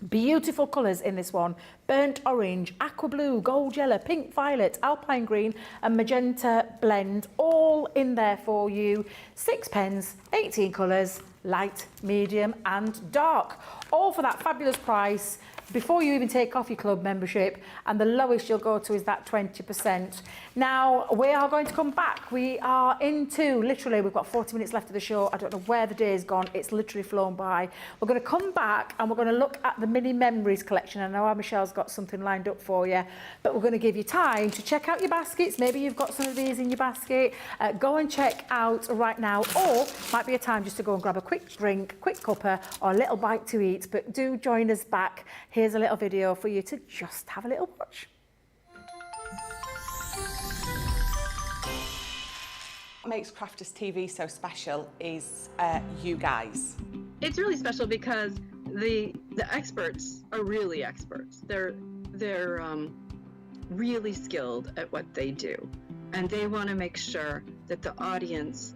Beautiful colours in this one. Burnt orange, aqua blue, gold yellow, pink violet, alpine green and magenta blend, all in there for you. 6 pens, 18 colours, light, medium and dark. All for that fabulous price before you even take off your club membership, and the lowest you'll go to is that 20%. Now, we are going to come back. We are into, literally, we've got 40 minutes left of the show. I don't know where the day's gone. It's literally flown by. We're going to come back and we're going to look at the mini memories collection. I know Michelle's got something lined up for you, but we're going to give you time to check out your baskets. Maybe you've got some of these in your basket. Go and check out right now, or might be a time just to go and grab a quick drink, quick cuppa or a little bite to eat. But do join us back. Here's a little video for you to just have a little watch. What makes Crafters TV so special is you guys. It's really special because the experts are really experts. They're really skilled at what they do, and they want to make sure that the audience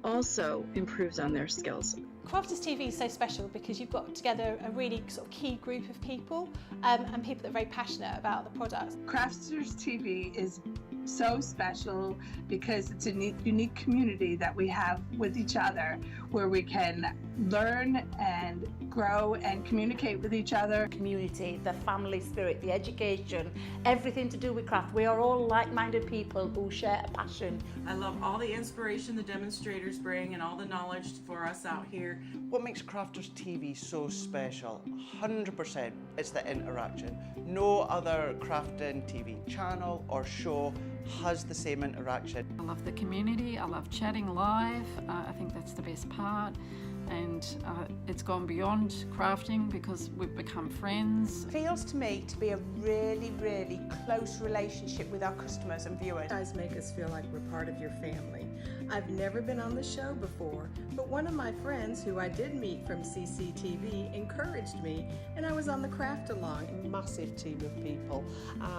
also improves on their skills. Crafters TV is so special because you've got together a really sort of key group of people and people that are very passionate about the products. Crafters TV is so special because it's a unique community that we have with each other, where we can learn and grow and communicate with each other. Community, the family spirit, the education, everything to do with craft. We are all like-minded people who share a passion. I love all the inspiration the demonstrators bring and all the knowledge for us out here. What makes Crafters TV so special? 100% it's the interaction. No other crafting TV channel or show has the same interaction. I love the community, I love chatting live, I think that's the best part. And it's gone beyond crafting because we've become friends. It feels to me to be a really, really close relationship with our customers and viewers. You guys make us feel like we're part of your family. I've never been on the show before, but one of my friends who I did meet from CCTV encouraged me, and I was on the craft along. A massive team of people,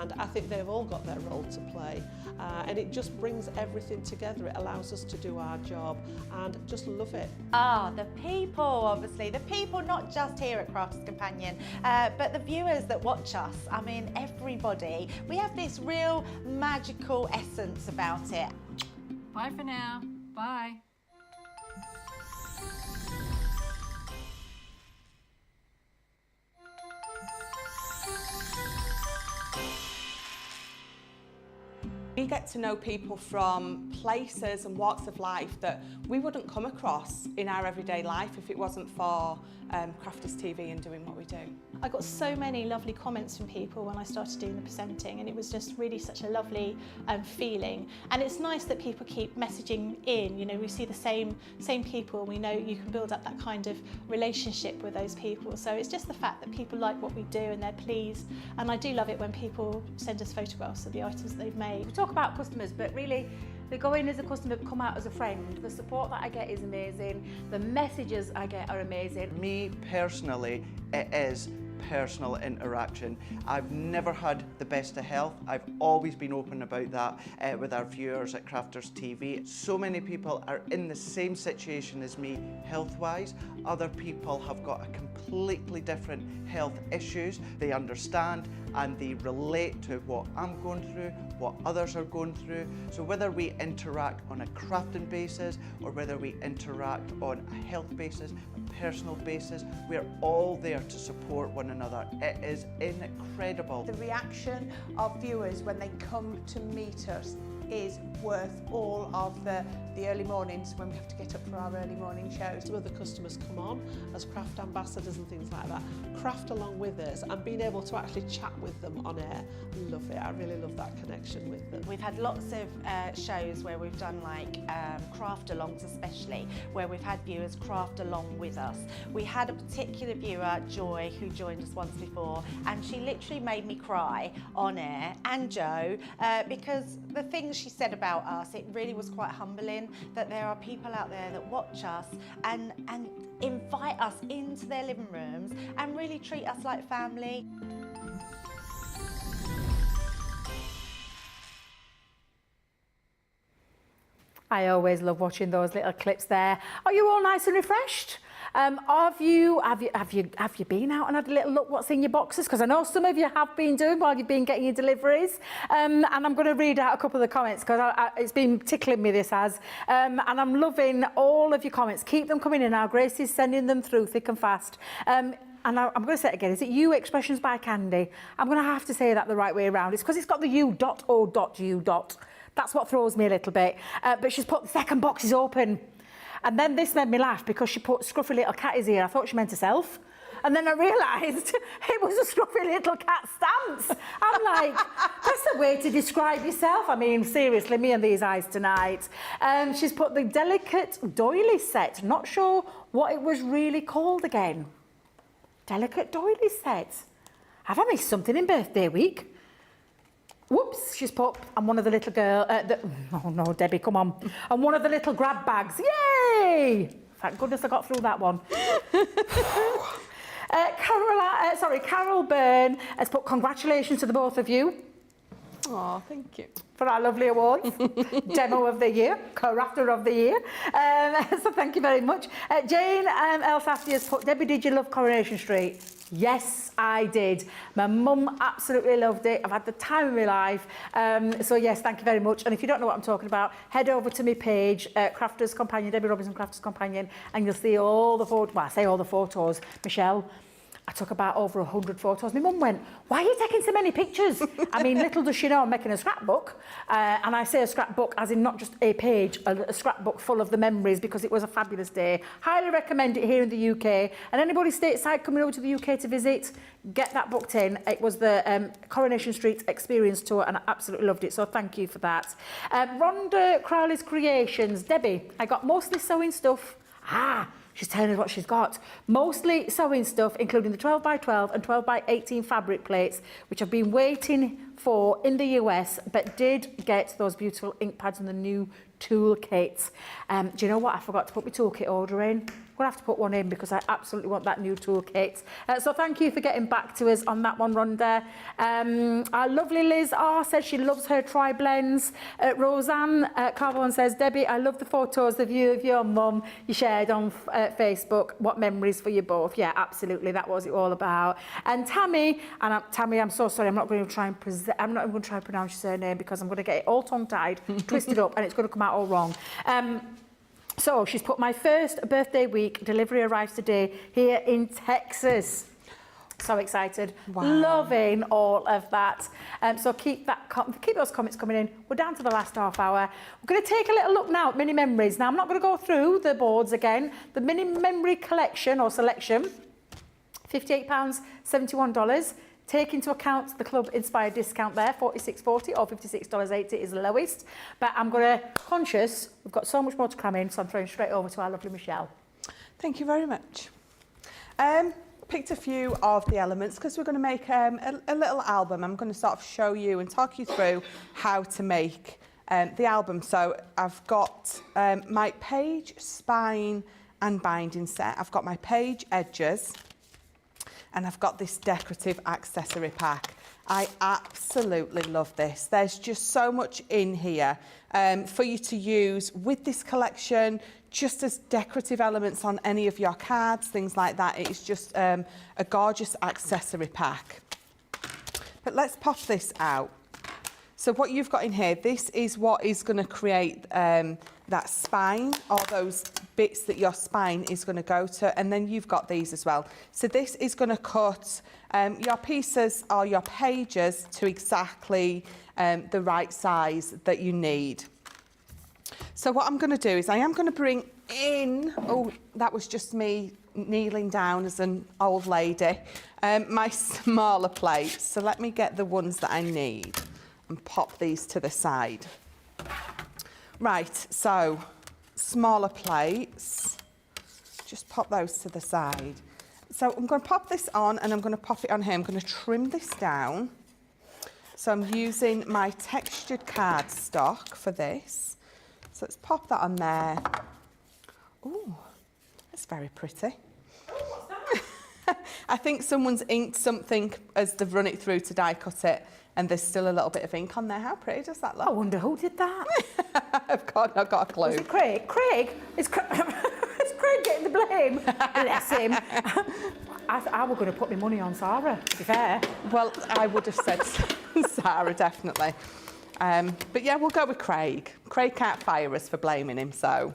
and I think they've all got their role to play, and it just brings everything together. It allows us to do our job and just love it. The people, obviously. The people not just here at Crafts Companion, but the viewers that watch us. I mean, everybody. We have this real magical essence about it. Bye for now. Bye. We get to know people from places and walks of life that we wouldn't come across in our everyday life if it wasn't for Crafters TV and doing what we do. I got so many lovely comments from people when I started doing the presenting, and it was just really such a lovely feeling. And it's nice that people keep messaging in. You know, we see the same people. We know you can build up that kind of relationship with those people. So it's just the fact that people like what we do and they're pleased. And I do love it when people send us photographs of the items that they've made. We talk about customers, but really, they go in as a customer, come out as a friend. The support that I get is amazing. The messages I get are amazing. Me personally, it is personal interaction. I've never had the best of health. I've always been open about that with our viewers at Crafters TV. So many people are in the same situation as me health-wise. Other people have got a completely different health issues. They understand and they relate to what I'm going through, what others are going through. So whether we interact on a crafting basis or whether we interact on a health basis, a personal basis, we're all there to support one another. It is incredible. The reaction of viewers when they come to meet us is worth all of the early mornings when we have to get up for our early morning shows. Some of the customers come on as craft ambassadors and things like that, craft along with us, and being able to actually chat with them on air. I love it. I really love that connection with them. We've had lots of shows where we've done like craft alongs, especially where we've had viewers craft along with us. We had a particular viewer, Joy, who joined us once before, and she literally made me cry on air, and Joe, because the things she said about us, it really was quite humbling that there are people out there that watch us and invite us into their living rooms and really treat us like family. I always love watching those little clips there. Are you all nice and refreshed? Have you been out and had a little look what's in your boxes? Because I know some of you have been doing while you've been getting your deliveries. And I'm going to read out a couple of the comments because it's been tickling me, this has. And I'm loving all of your comments. Keep them coming in now. Grace is sending them through thick and fast. And I'm going to say it again. Is it You Expressions by Candy? I'm going to have to say that the right way around. It's because it's got the U.O.U. That's what throws me a little bit. But she's put the second box is open. And then this made me laugh because she put scruffy little catties here. I thought she meant herself. And then I realised it was a scruffy little cat stamps. I'm like, that's a way to describe yourself. I mean, seriously, me and these eyes tonight. She's put the delicate doily set. Not sure what it was really called again. Delicate doily set. Have I missed something in birthday week? Whoops, she's put, and one of the little girl, oh no, Debbie, come on. And one of the little grab bags, yay! Thank goodness I got through that one. Carol Byrne has put congratulations to the both of you. Oh, thank you. For our lovely awards. Demo of the Year, Co-Rafter of the Year. So thank you very much. Jane Elsafty has put, Debbie, did you love Coronation Street? Yes, I did. My mum absolutely loved it. I've had the time of my life. So yes, thank you very much. And if you don't know what I'm talking about, head over to my page, Crafters Companion, Debby Robinson Crafters Companion, and you'll see all the photos. Well, I say all the photos. Michelle, I took about over 100 photos. My mum went, why are you taking so many pictures? I mean, little does she know I'm making a scrapbook. And I say a scrapbook as in not just a page, a scrapbook full of the memories because it was a fabulous day. Highly recommend it here in the UK. And anybody stateside coming over to the UK to visit, get that booked in. It was the Coronation Street Experience Tour and I absolutely loved it. So thank you for that. Rhonda Crowley's Creations. Debbie, I got mostly sewing stuff. She's telling us what she's got. Mostly sewing stuff, including the 12 by 12 and 12 by 18 fabric plates, which I've been waiting for in the US, but did get those beautiful ink pads and the new toolkits. Do you know what? I forgot to put my toolkit order in. I'm going to have to put one in because I absolutely want that new toolkit. So thank you for getting back to us on that one, Rhonda. Our lovely Liz R says she loves her tri-blends. Roseanne Carbon says, Debbie, I love the photos of you, of your mum you shared on Facebook. What memories for you both? Yeah, absolutely. That was it all about. And Tammy, Tammy, I'm so sorry. I'm not going to try and pronounce your surname because I'm going to get it all tongue-tied, twisted up, and it's going to come out all wrong. So she's put my first birthday week delivery arrives today here in Texas. So excited, Wow. loving all of that. So keep those comments coming in. We're down to the last half hour. We're going to take a little look now at mini memories. Now I'm not going to go through the boards again. The mini memory collection or selection, £58, $71. Take into account the club inspired discount there, $46.40 or $56.80 is the lowest. But I'm going to conscious. We've got so much more to cram in, so I'm throwing straight over to our lovely Michelle. Thank you very much. Picked a few of the elements because we're going to make a little album. I'm going to sort of show you and talk you through how to make the album. So I've got my page, spine and binding set. I've got my page edges and I've got this decorative accessory pack. I absolutely love this. There's just so much in here for you to use with this collection, just as decorative elements on any of your cards, things like that. It's just a gorgeous accessory pack. But let's pop this out. So what you've got in here, this is what is going to create that spine, or those bits that your spine is going to go to, and then you've got these as well. So this is going to cut your pieces or your pages to exactly the right size that you need. So what I'm going to do is I am going to bring in, oh, that was just me kneeling down as an old lady, my smaller plates. So let me get the ones that I need and pop these to the side. Right, so smaller plates, just pop those to the side. So I'm going to pop this on and I'm going to pop it on here. I'm going to trim this down. So I'm using my textured cardstock for this. So let's pop that on there. Ooh, that's very pretty. I think someone's inked something as they've run it through to die cut it, and there's still a little bit of ink on there. How pretty does that look? I wonder who did that. I've got a clue. Was it Craig? Craig? Is Craig getting the blame? Bless him. I was going to put my money on Sarah, to be fair. Well, I would have said Sarah, definitely. But yeah, we'll go with Craig. Craig can't fire us for blaming him, so.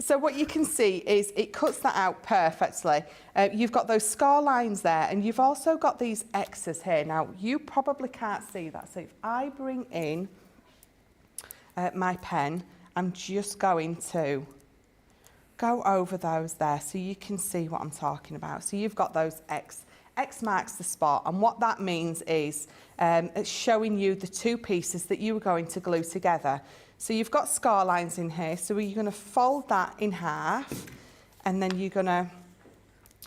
So what you can see is it cuts that out perfectly. You've got those score lines there, and you've also got these X's here. Now, you probably can't see that. So if I bring in my pen, I'm just going to go over those there so you can see what I'm talking about. So you've got those X. X marks the spot, and what that means is it's showing you the two pieces that you were going to glue together. So you've got score lines in here, so you're going to fold that in half, and then you're going to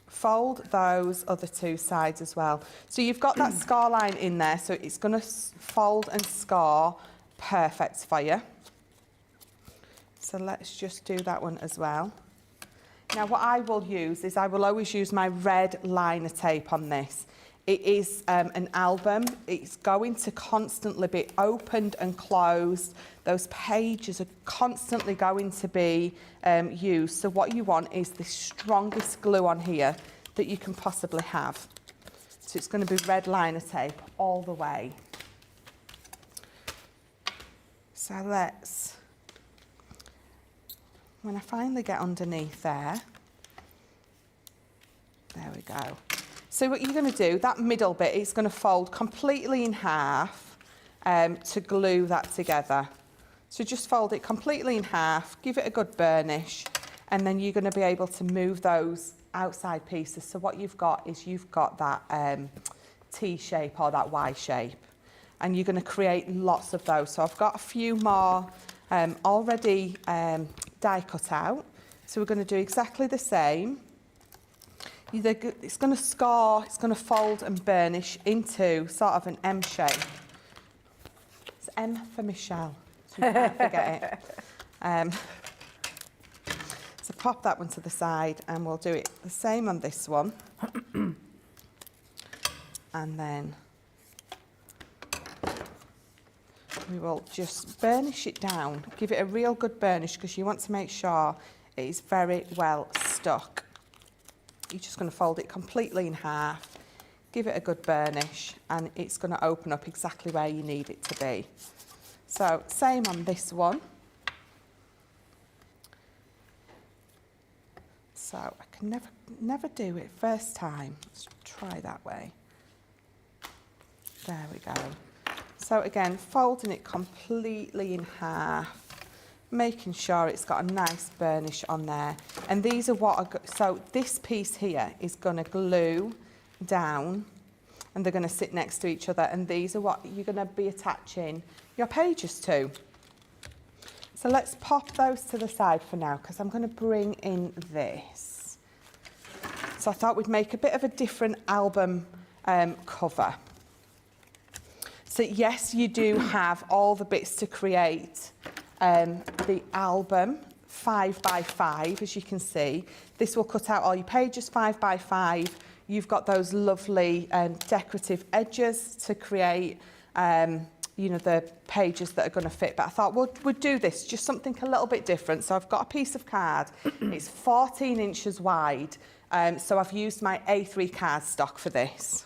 fold those other two sides as well. So you've got that score line in there, so it's going to fold and score perfect for you. So let's just do that one as well. Now what I will use is I will always use my red liner tape on this. It is an album. It's going to constantly be opened and closed. Those pages are constantly going to be used. So what you want is the strongest glue on here that you can possibly have. So it's going to be red liner tape all the way. So let's, when I finally get underneath there we go. So what you're going to do, that middle bit is going to fold completely in half to glue that together. So just fold it completely in half, give it a good burnish, and then you're going to be able to move those outside pieces. So what you've got is you've got that T shape or that Y shape, and you're going to create lots of those. So I've got a few more already die cut out. So we're going to do exactly the same. It's going to score, it's going to fold and burnish into sort of an M shape. It's M for Michelle, so you can't forget it. So pop that one to the side, and we'll do it the same on this one. And then we will just burnish it down, give it a real good burnish, because you want to make sure it is very well stuck. You're just going to fold it completely in half, give it a good burnish, and it's going to open up exactly where you need it to be. So same on this one. So I can never do it first time. Let's try that way. There we go. So again, folding it completely in half, making sure it's got a nice burnish on there. And these are what so this piece here is going to glue down, and they're going to sit next to each other, and these are what you're going to be attaching your pages to. So let's pop those to the side for now, because I'm going to bring in this. So I thought we'd make a bit of a different album cover. So yes, you do have all the bits to create the album 5 by 5, as you can see. This will cut out all your pages 5 by 5. You've got those lovely decorative edges to create you know, the pages that are going to fit. But I thought we'd do this, just something a little bit different. So I've got a piece of card. It's 14 inches wide. So I've used my A3 cardstock for this.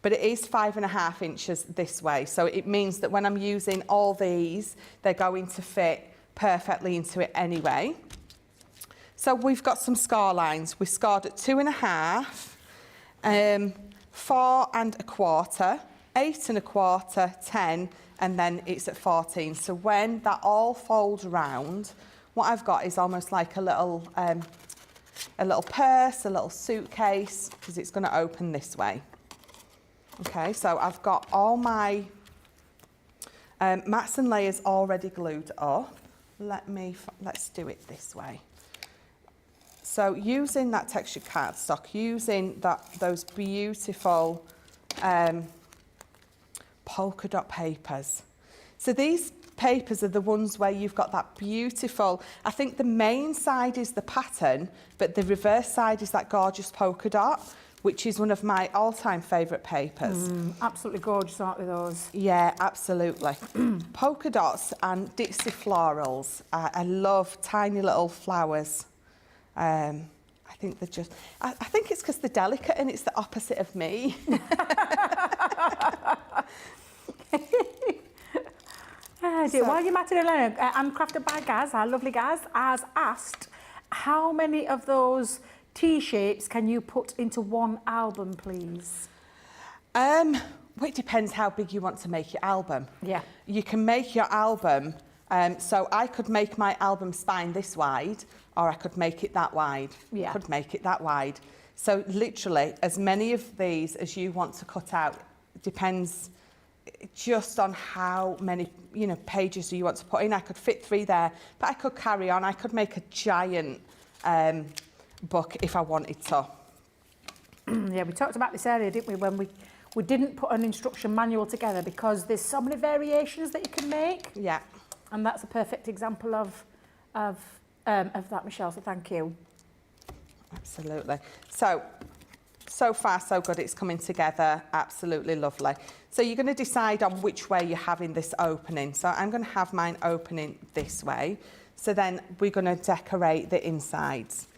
But it is 5.5 inches this way. So it means that when I'm using all these, they're going to fit perfectly into it anyway. So we've got some score lines. We scored at 2.5, 4 1/4, 8 1/4, 10, and then it's at 14. So when that all folds round, what I've got is almost like a little purse, a little suitcase, because it's going to open this way. Okay, so I've got all my mats and layers already glued up. Let's do it this way. So using that textured cardstock, using those beautiful polka dot papers. So these papers are the ones where you've got that beautiful, I think the main side is the pattern, but the reverse side is that gorgeous polka dot, which is one of my all-time favourite papers. Absolutely gorgeous, aren't they, those? Yeah, absolutely. Polka dots and ditzy florals. I love tiny little flowers. I think they're just, I think it's because they're delicate and it's the opposite of me. While you're matting alone, Handcrafted by Gaz, our lovely Gaz, has asked, how many of those T-shapes can you put into one album, please? Well, it depends how big you want to make your album. Yeah. You can make your album, so I could make my album spine this wide, or I could make it that wide. Yeah. Could make it that wide. So literally, as many of these as you want to cut out, depends just on how many, you know, pages do you want to put in. I could fit 3 there, but I could carry on. I could make a giant book if I wanted to. Yeah, we talked about this earlier, didn't we, when we didn't put an instruction manual together because there's so many variations that you can make. Yeah. And that's a perfect example of that, Michelle, so thank you. Absolutely. So far so good, it's coming together, absolutely lovely. So you're going to decide on which way you're having this opening. So I'm going to have mine opening this way. So then we're going to decorate the insides.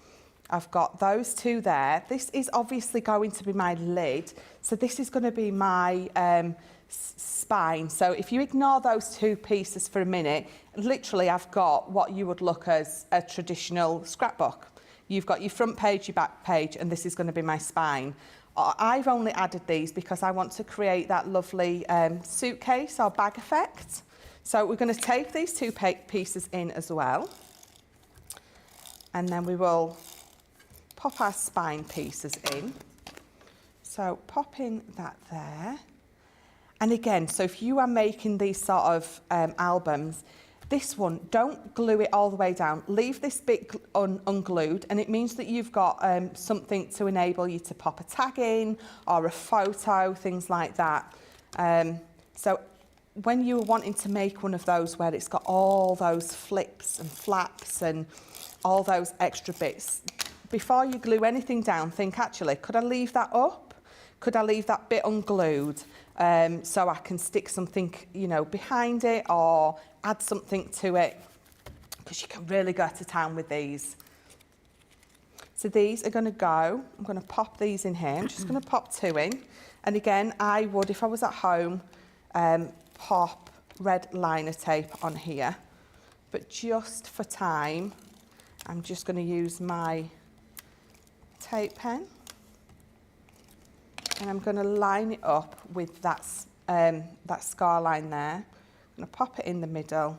I've got those 2 there. This is obviously going to be my lid. So this is going to be my spine. So if you ignore those 2 pieces for a minute, literally I've got what you would look as a traditional scrapbook. You've got your front page, your back page, and this is going to be my spine. I've only added these because I want to create that lovely suitcase or bag effect. So we're going to tape these 2 pieces in as well. And then we will pop our spine pieces in. So popping that there. And again, so if you are making these sort of albums, this one, don't glue it all the way down. Leave this bit unglued, and it means that you've got something to enable you to pop a tag in or a photo, things like that. So when you're wanting to make one of those where it's got all those flips and flaps and all those extra bits, before you glue anything down, think, actually, could I leave that up? Could I leave that bit unglued so I can stick something, you know, behind it or add something to it? Because you can really go to town with these. So these are going to go, I'm going to pop these in here. I'm just going to pop 2 in. And again, I would, if I was at home, pop red liner tape on here. But just for time, I'm just going to use my tape pen. And I'm going to line it up with that scar line there. I'm going to pop it in the middle.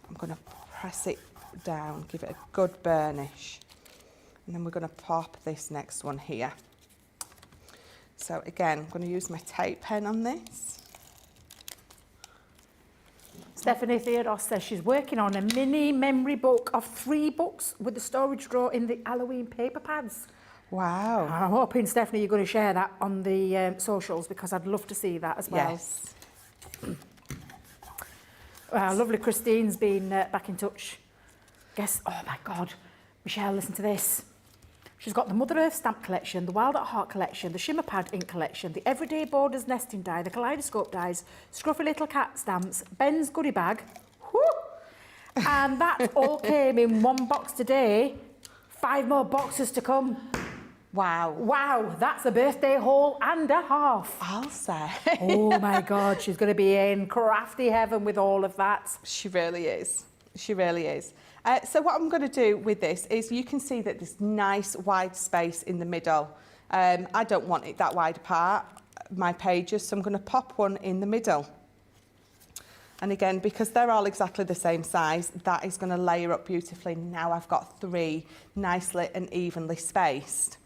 I'm going to press it down, give it a good burnish. And then we're going to pop this next one here. So again, I'm going to use my tape pen on this. Stephanie Theodos says she's working on a mini memory book of 3 books with the storage drawer in the Halloween paper pads. Wow. I'm hoping, Stephanie, you're going to share that on the socials, because I'd love to see that as well. Yes. Lovely Christine's been back in touch. Guess, oh my God, Michelle, listen to this. She's got the Mother Earth stamp collection, the Wild at Heart collection, the Shimmer Pad ink collection, the Everyday Borders nesting die, the Kaleidoscope dies, Scruffy Little Cat stamps, Ben's goodie bag. Whoo! And that all came in 1 box today. 5 more boxes to come. Wow. Wow, that's a birthday haul and a half. I'll say. Oh my God, she's going to be in crafty heaven with all of that. She really is. She really is. So what I'm going to do with this is, you can see that this nice wide space in the middle. I don't want it that wide apart, my pages, so I'm going to pop one in the middle. And again, because they're all exactly the same size, that is going to layer up beautifully. Now I've got 3 nicely and evenly spaced.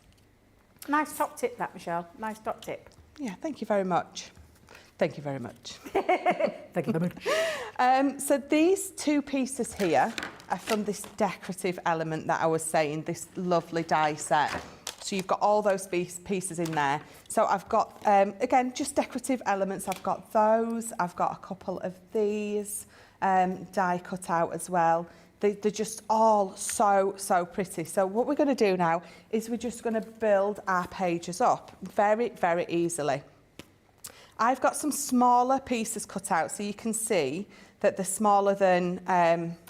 Nice top tip that, Michelle. Nice top tip. Yeah, thank you very much. Thank you very much. Thank you very much. So these 2 pieces here are from this decorative element that I was saying, this lovely die set. So you've got all those pieces in there. So I've got, again, just decorative elements. I've got those. I've got a couple of these die cut out as well. They're just all so pretty. So what we're going to do now is we're just going to build our pages up very, very easily. I've got some smaller pieces cut out, so you can see that they're smaller than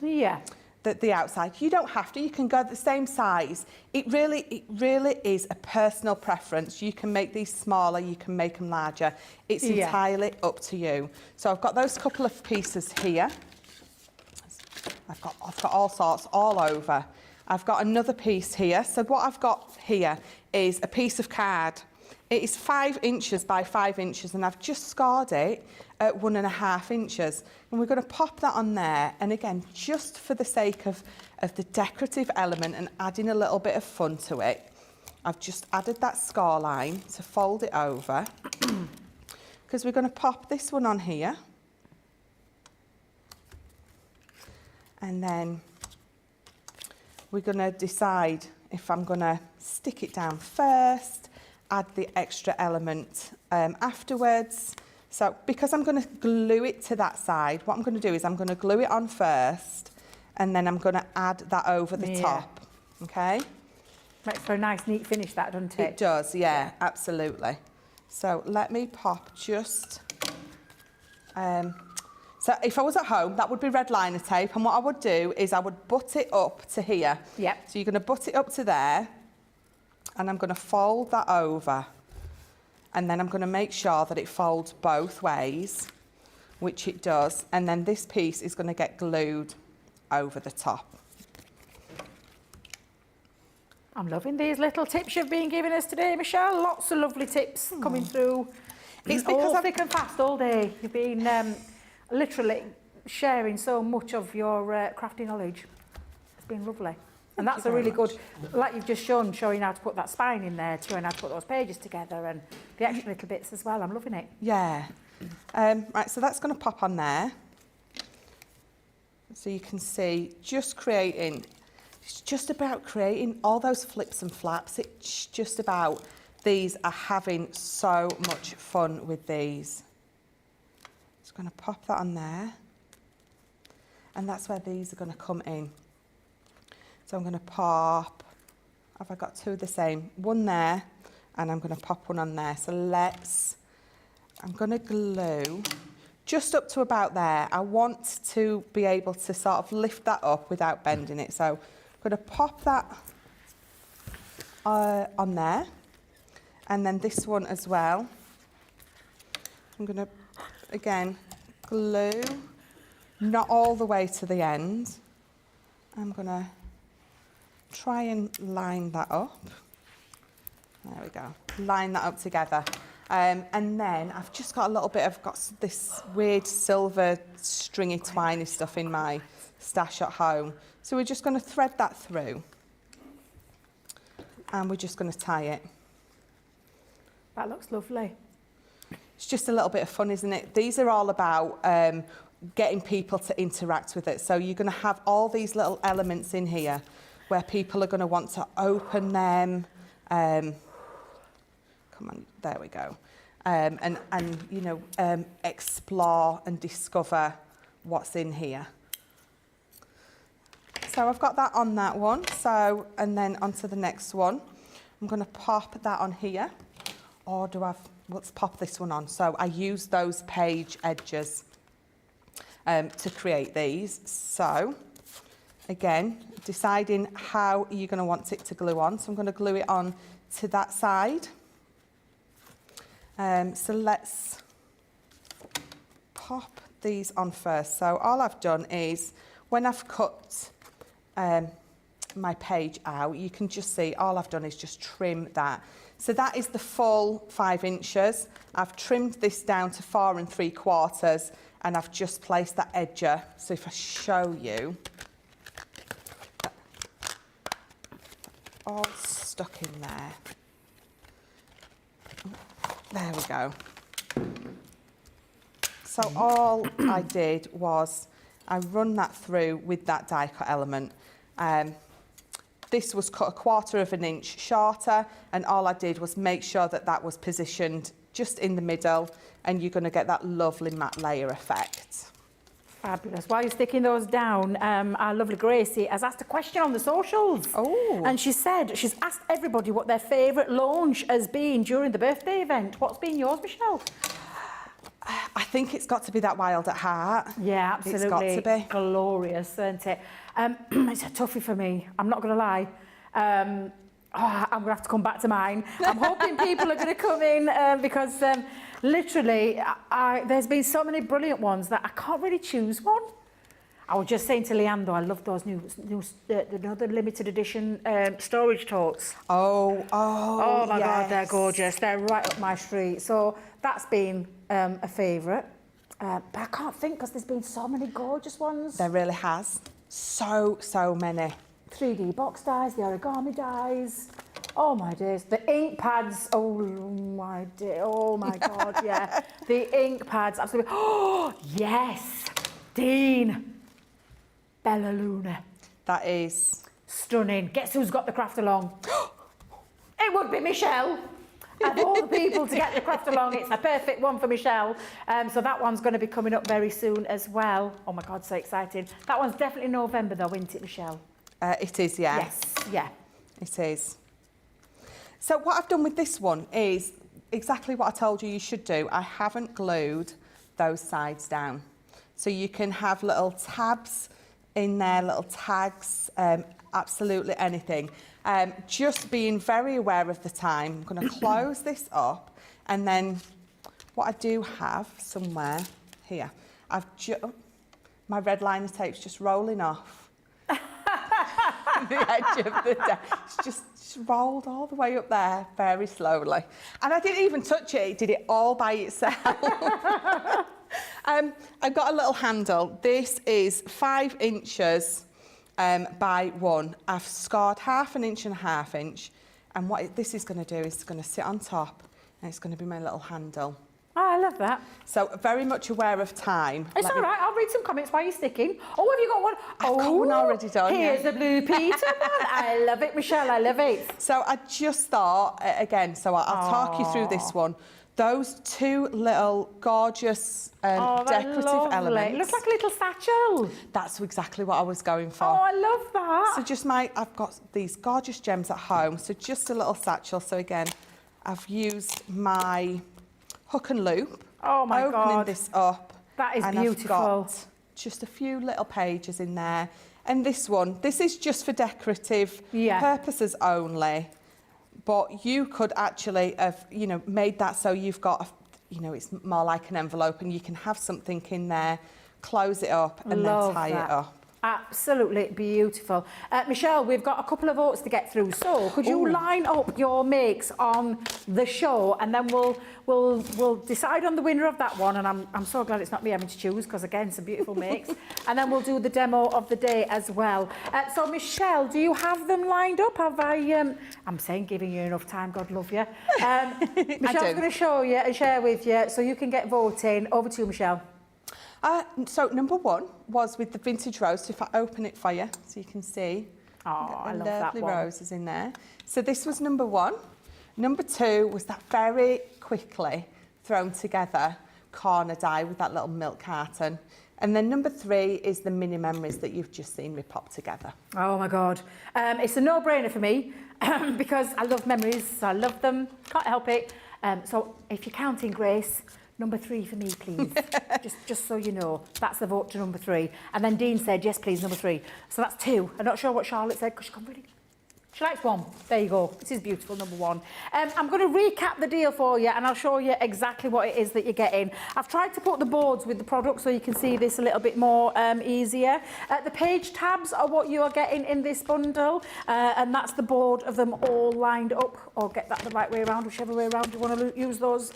the outside. You don't have to. You can go the same size. It really is a personal preference. You can make these smaller. You can make them larger. It's entirely up to you. So I've got those couple of pieces here. I've got all sorts all over. I've got another piece here. So what I've got here is a piece of card. It is 5 inches by 5 inches, and I've just scored it at 1.5 inches. And we're going to pop that on there. And again, just for the sake of the decorative element and adding a little bit of fun to it, I've just added that score line to fold it over, because we're going to pop this one on here. And then we're going to decide if I'm going to stick it down first, add the extra element afterwards. So because I'm going to glue it to that side, what I'm going to do is I'm going to glue it on first, and then I'm going to add that over the top. Okay? Makes for a nice, neat finish, that, doesn't it? It does, yeah, absolutely. So let me pop just... So if I was at home, that would be red liner tape, and what I would do is I would butt it up to here. Yep. So you're going to butt it up to there, and I'm going to fold that over, and then I'm going to make sure that it folds both ways, which it does, and then this piece is going to get glued over the top. I'm loving these little tips you've been giving us today, Michelle. Lots of lovely tips coming through. It's because all thick and fast all day. You've been literally sharing so much of your crafty knowledge. It's been lovely. And that's a really good, like you've just shown, showing how to put that spine in there, showing how to put those pages together, and the extra little bits as well. I'm loving it. Yeah. Right, so that's going to pop on there. So you can see just creating, it's just about creating all those flips and flaps. It's just about, these are having so much fun with these. Just going to pop that on there. And that's where these are going to come in. So I'm going to pop, have I got 2 of the same? One there, and I'm going to pop one on there. So I'm going to glue just up to about there. I want to be able to sort of lift that up without bending it. So I'm going to pop that on there. And then this one as well. I'm going to, again, glue, not all the way to the end. I'm going to try and line that up. There we go. Line that up together. And then I've just got a little bit of, got this weird silver stringy twiney stuff in my stash at home. So we're just going to thread that through. And we're just going to tie it. That looks lovely. It's just a little bit of fun, isn't it? These are all about getting people to interact with it. So you're going to have all these little elements in here where people are going to want to open them. Come on, there we go. And you know, explore and discover what's in here. So I've got that on that one. So, and then onto the next one. I'm going to pop that on here. Or do I, let's pop this one on. So I use those page edges to create these. So again, deciding how you're going to want it to glue on. So I'm going to glue it on to that side. So let's pop these on first. So all I've done is, when I've cut my page out, you can just see all I've done is just trim that. So that is the full 5 inches. I've trimmed this down to 4 3/4, and I've just placed that edger. So if I show you, all stuck in there. There we go. So all I did was I run that through with that die cut element. This was cut 1/4 of an inch shorter, and all I did was make sure that that was positioned just in the middle, and you're going to get that lovely matte layer effect. Fabulous. While you're sticking those down, our lovely Gracie has asked a question on the socials. Oh. And she said she's asked everybody what their favourite launch has been during the birthday event. What's been yours, Michelle? I think it's got to be that Wild at Heart. Yeah, absolutely. It's got to be. Glorious, isn't it? It's a toughie for me. I'm not going to lie. I'm going to have to come back to mine. I'm hoping people are going to come in because literally there's been so many brilliant ones that I can't really choose one. I was just saying to Leandro, I love those new the limited edition storage totes. Oh my yes. God, they're gorgeous. They're right up my street. So that's been a favourite. But I can't think because there's been so many gorgeous ones. There really has. So many. 3D box dies, the origami dies. Oh my days. The ink pads. Oh my day. Oh my God, yeah. The ink pads, absolutely. Oh, yes. Dean. Bella Luna. That is stunning. Guess who's got the craft along? It would be Michelle. Of all the people to get the craft along, it's a perfect one for Michelle. So that one's going to be coming up very soon as well. Oh my God, so exciting. That one's definitely November though, isn't it, Michelle? It is, yeah. Yes, yeah. It is. So what I've done with this one is exactly what I told you should do. I haven't glued those sides down. So you can have little tabs in there, little tags, absolutely anything. Just being very aware of the time. I'm going to close this up, and then what I do have somewhere here, my red liner tape's just rolling off the edge of the desk. It's just rolled all the way up there very slowly. And I didn't even touch it, it did it all by itself. I've got a little handle. This is 5 inches by 1. I've scored 1/2 inch and 1/2 inch. And what this is going to do is it's going to sit on top, and it's going to be my little handle. Oh, I love that. So very much aware of time. It's all right. I'll read some comments while you're sticking. Oh, have you got one? I've got one already done. Here's yeah. a blue Peter one. I love it, Michelle. I love it. So I just thought, again, so I'll talk you through this one. Those 2 little gorgeous decorative elements. It looks like a little satchel. That's exactly what I was going for. Oh, I love that. So just I've got these gorgeous gems at home. So just a little satchel. So again, I've used my hook and loop. Oh my God. Opening this up. That is and beautiful. I've got just a few little pages in there. And this one, this is just for decorative purposes only. But you could actually have, made that so you've got, it's more like an envelope, and you can have something in there, close it up, and then tie it up. Absolutely beautiful. Michelle, we've got a couple of votes to get through, so could you line up your makes on the show, and then we'll decide on the winner of that one. And I'm so glad it's not me having to choose, because again, some beautiful makes. And then we'll do the demo of the day as well. So Michelle, do you have them lined up? Have I? I'm saying giving you enough time. God love you. Michelle's going to show you and share with you, so you can get voting. Over to you, Michelle. So number 1 was with the vintage rose. So if I open it for you, so you can see I love that lovely one. roses in there. So this was number 1. Number 2 was that very quickly thrown together corner die with that little milk carton. And then number 3 is the mini memories that you've just seen me pop together. Oh my God. It's a no-brainer for me because I love memories. I love them. Can't help it. So if you're counting, Grace, number 3 for me, please. just so you know, that's the vote to number 3. And then Dean said, yes, please, number 3. So that's 2. I'm not sure what Charlotte said because she can't really... She likes 1. There you go. This is beautiful, number 1. I'm going to recap the deal for you, and I'll show you exactly what it is that you're getting. I've tried to put the boards with the product so you can see this a little bit more easier. The page tabs are what you are getting in this bundle, and that's the board of them all lined up, or get that the right way around, whichever way around you want to use those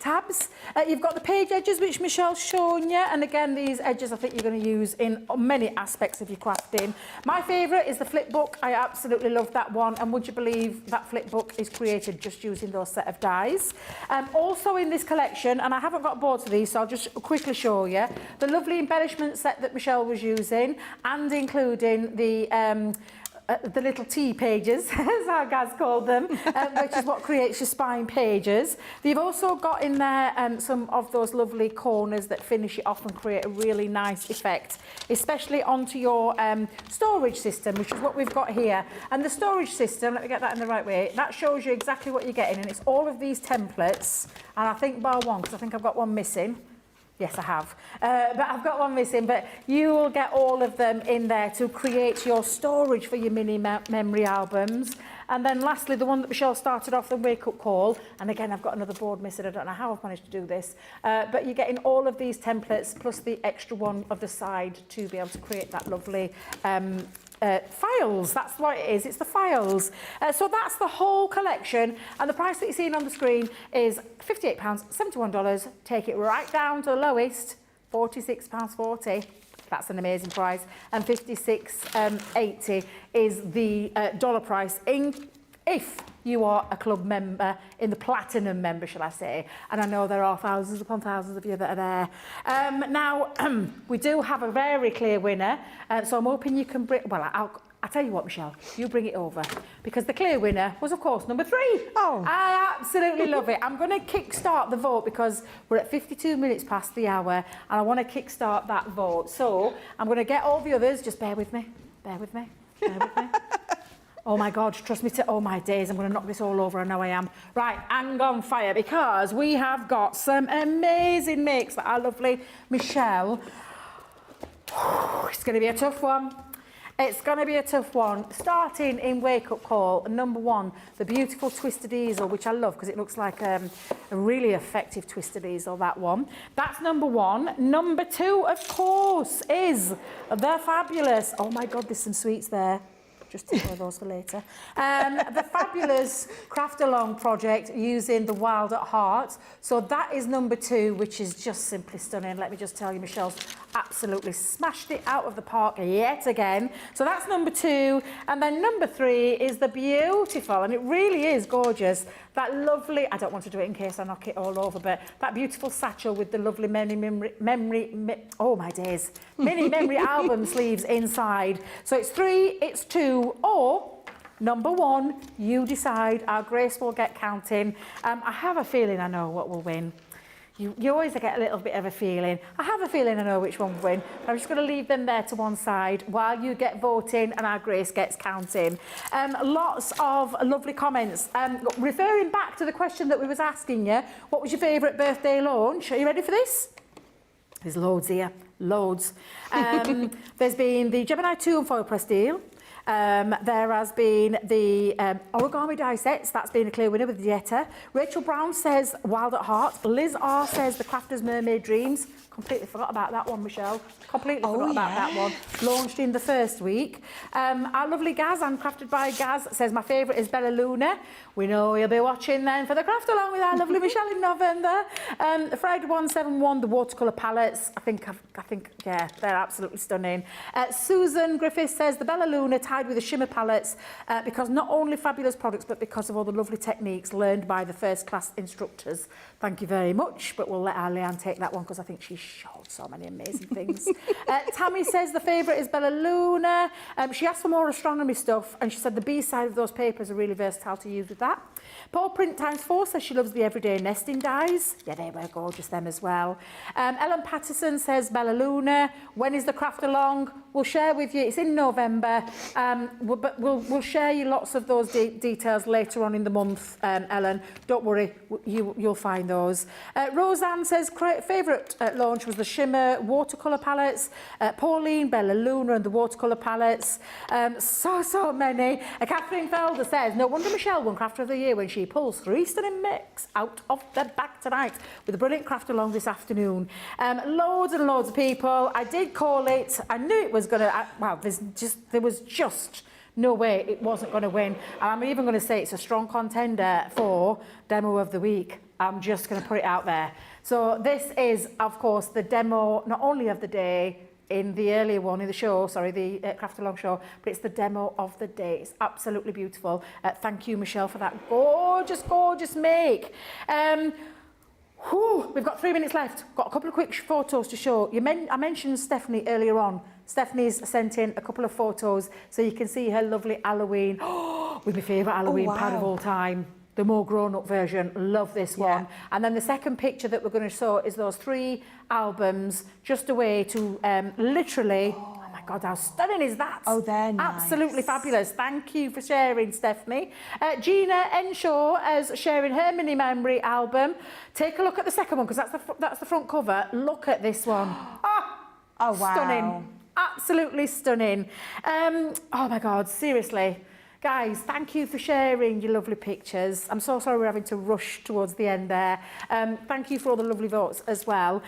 tabs. You've got the page edges, which Michelle's shown you, and again, these edges I think you're going to use in many aspects of your crafting. My favourite is the flip book. I absolutely love that one, and would you believe that flip book is created just using those set of dies. Also in this collection, and I haven't got boards for these, so I'll just quickly show you the lovely embellishment set that Michelle was using, and including the little T pages, as our guys called them, which is what creates your spine pages. You've also got in there some of those lovely corners that finish it off and create a really nice effect, especially onto your storage system, which is what we've got here. And the storage system, let me get that in the right way, that shows you exactly what you're getting, and it's all of these templates, and I think bar 1, because I think I've got one missing. Yes, I have. But I've got one missing, but you will get all of them in there to create your storage for your mini memory albums. And then lastly, the one that Michelle started off, the wake-up call. And again, I've got another board missing. I don't know how I've managed to do this. But you're getting all of these templates, plus the extra one of the side to be able to create that lovely files. That's what it is. It's the files. So that's the whole collection, and the price that you're seeing on the screen is £58, $71. Take it right down to the lowest, £46.40. That's an amazing price, and $56.80 is the dollar price if you are a club member, in the platinum member, shall I say. And I know there are thousands upon thousands of you that are there. Now, we do have a very clear winner, so I'm hoping you can bring... Well, I'll tell you what, Michelle, you bring it over, because the clear winner was, of course, number 3. Oh. I absolutely love it. I'm going to kickstart the vote because we're at 52 minutes past the hour, and I want to kickstart that vote. So I'm going to get all the others. Just bear with me. Bear with me. Bear with me. Oh my God, trust me, oh my days, I'm going to knock this all over, I know I am. Right, hang on fire, because we have got some amazing makes that our lovely Michelle... It's going to be a tough one. It's going to be a tough one. Starting in Wake Up Call, number 1, the beautiful twisted easel, which I love because it looks like a really effective twisted easel, that one. That's number 1. Number 2, of course, is the fabulous... Oh my God, there's some sweets there. Just take one of those for later. The fabulous Craft Along project using the Wild at Heart. So that is number 2, which is just simply stunning. Let me just tell you, Michelle's absolutely smashed it out of the park yet again. So that's number 2. And then number 3 is the beautiful, and it really is gorgeous, that lovely, I don't want to do it in case I knock it all over, but that beautiful satchel with the lovely mini memory album sleeves inside. So it's 3, it's 2, or number 1, you decide. Our Grace will get counting. I have a feeling I know what will win. You always get a little bit of a feeling. I have a feeling I know which one will win. I'm just going to leave them there to one side while you get voting and our Grace gets counting. Lots of lovely comments. Referring back to the question that we was asking you, what was your favourite birthday launch? Are you ready for this? There's loads here. Loads. There's been the Gemini 2 and foil press deal. There has been the origami die sets. That's been a clear winner with Dieta. Rachel Brown says Wild at Heart. Liz R says the Crafters Mermaid Dreams. Completely forgot about that one, Michelle. Completely forgot about that one. Launched in the first week. Our lovely Gaz, and crafted by Gaz, says my favourite is Bella Luna. We know you'll be watching then for the craft along with our lovely Michelle in November. Fred 171, the watercolour palettes. I think, yeah, they're absolutely stunning. Susan Griffith says the Bella Luna tied with the shimmer palettes because not only fabulous products, but because of all the lovely techniques learned by the first class instructors. Thank you very much, but we'll let our Leanne take that one because I think she showed so many amazing things. Tammy says the favourite is Bella Luna. She asked for more astronomy stuff, and she said the B-side of those papers are really versatile to use with that. Paul Print ×4 says she loves the everyday nesting dies. Yeah, they were gorgeous, them as well. Ellen Patterson says Bella Luna. When is the craft along? We'll share with you. It's in November, but we'll share you lots of those details later on in the month, Ellen. Don't worry, you'll find those. Roseanne says favourite launch was the shimmer watercolour palettes. Pauline, Bella Luna and the watercolour palettes. So many. Catherine Felder says, no wonder Michelle won Crafter of the Year when she pulls 3 stunning mix out of the bag tonight with a brilliant craft along this afternoon. Loads and loads of people. I did call it. I knew it was going to, well, there was just no way it wasn't going to win. And I'm even going to say it's a strong contender for Demo of the Week. I'm just going to put it out there. So this is, of course, the demo, not only of the day, in the earlier one in the show, sorry, the Craft Along show, but it's the demo of the day. It's absolutely beautiful. Thank you, Michelle, for that gorgeous, gorgeous make. We've got 3 minutes left. Got a couple of quick photos to show. I mentioned Stephanie earlier on. Stephanie's sent in a couple of photos so you can see her lovely Halloween. With my favourite Halloween pad of all time. The more grown-up version. Love this one. And then the second picture that we're going to show is those 3 albums, just a way to literally... Oh my God, how stunning is that? Oh, they're nice. Absolutely fabulous. Thank you for sharing, Stephanie. Gina Enshaw is sharing her mini memory album. Take a look at the second one, because that's the front cover. Look at this one. Oh, wow. Stunning. Absolutely stunning. Oh my God, seriously. Guys, thank you for sharing your lovely pictures. I'm so sorry we're having to rush towards the end there. Thank you for all the lovely votes as well.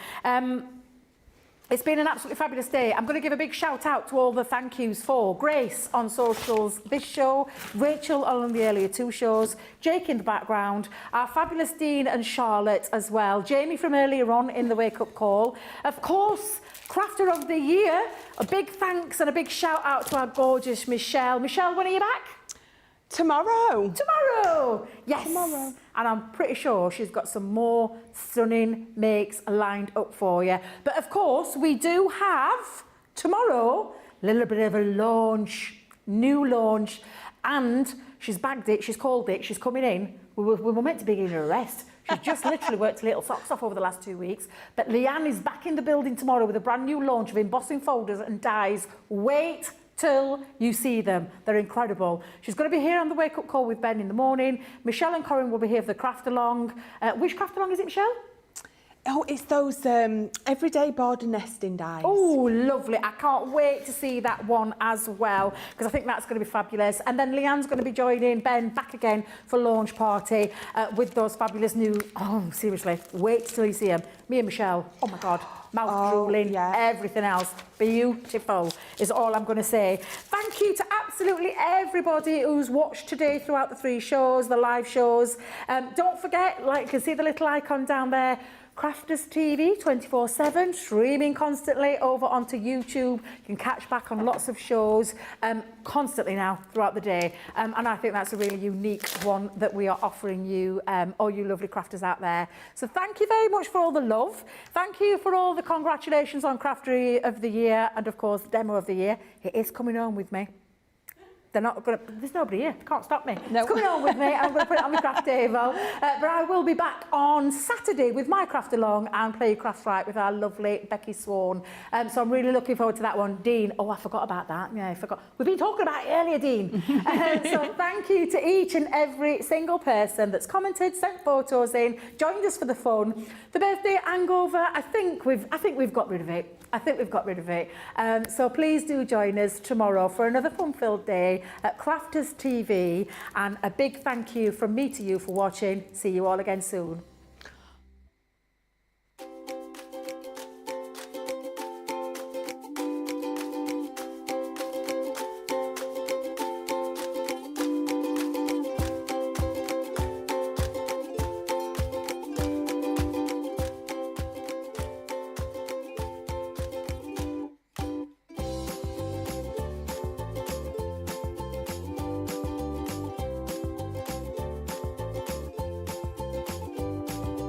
It's been an absolutely fabulous day. I'm going to give a big shout out to all the thank yous for Grace on socials this show, Rachel on the earlier 2 shows, Jake in the background, our fabulous Dean and Charlotte as well, Jamie from earlier on in the wake-up call. Of course, Crafter of the Year, a big thanks and a big shout out to our gorgeous Michelle. Michelle, when are you back? Tomorrow. Tomorrow! Yes. Tomorrow. And I'm pretty sure she's got some more stunning makes lined up for you. But of course, we do have tomorrow a little bit of a launch, new launch, and she's bagged it, she's called it, she's coming in. We were meant to be giving her a rest. She's just literally worked her little socks off over the last 2 weeks. But Leanne is back in the building tomorrow with a brand new launch of embossing folders and dies. Wait till you see them. They're incredible. She's going to be here on the wake-up call with Ben in the morning. Michelle and Corinne will be here for the craft along. Which craft along is it, Michelle? Oh, it's those everyday border nesting dies. Oh, lovely. I can't wait to see that one as well, because I think that's going to be fabulous. And then Leanne's going to be joining Ben back again for launch party with those fabulous new... Oh, seriously, wait till you see them. Me and Michelle, oh my God, mouth drooling, everything else. Beautiful is all I'm going to say. Thank you to absolutely everybody who's watched today throughout the 3 shows, the live shows. Don't forget, like you can see the little icon down there, Crafters TV 24/7, streaming constantly over onto YouTube. You can catch back on lots of shows constantly now throughout the day. And I think that's a really unique one that we are offering you, all you lovely crafters out there. So thank you very much for all the love. Thank you for all the congratulations on Crafter of the Year and, of course, Demo of the Year. It is coming home with me. They're not going to, there's nobody here, can't stop me. No. It's coming on with me, I'm going to put it on the craft table. But I will be back on Saturday with my craft along and play Craft Right with our lovely Becky Swan. So I'm really looking forward to that one. Dean, oh, I forgot about that. Yeah, I forgot. We've been talking about it earlier, Dean. So thank you to each and every single person that's commented, sent photos in, joined us for the fun. The birthday hangover, I think we've got rid of it. I think we've got rid of it. So please do join us tomorrow for another fun-filled day at Crafters TV. And a big thank you from me to you for watching. See you all again soon.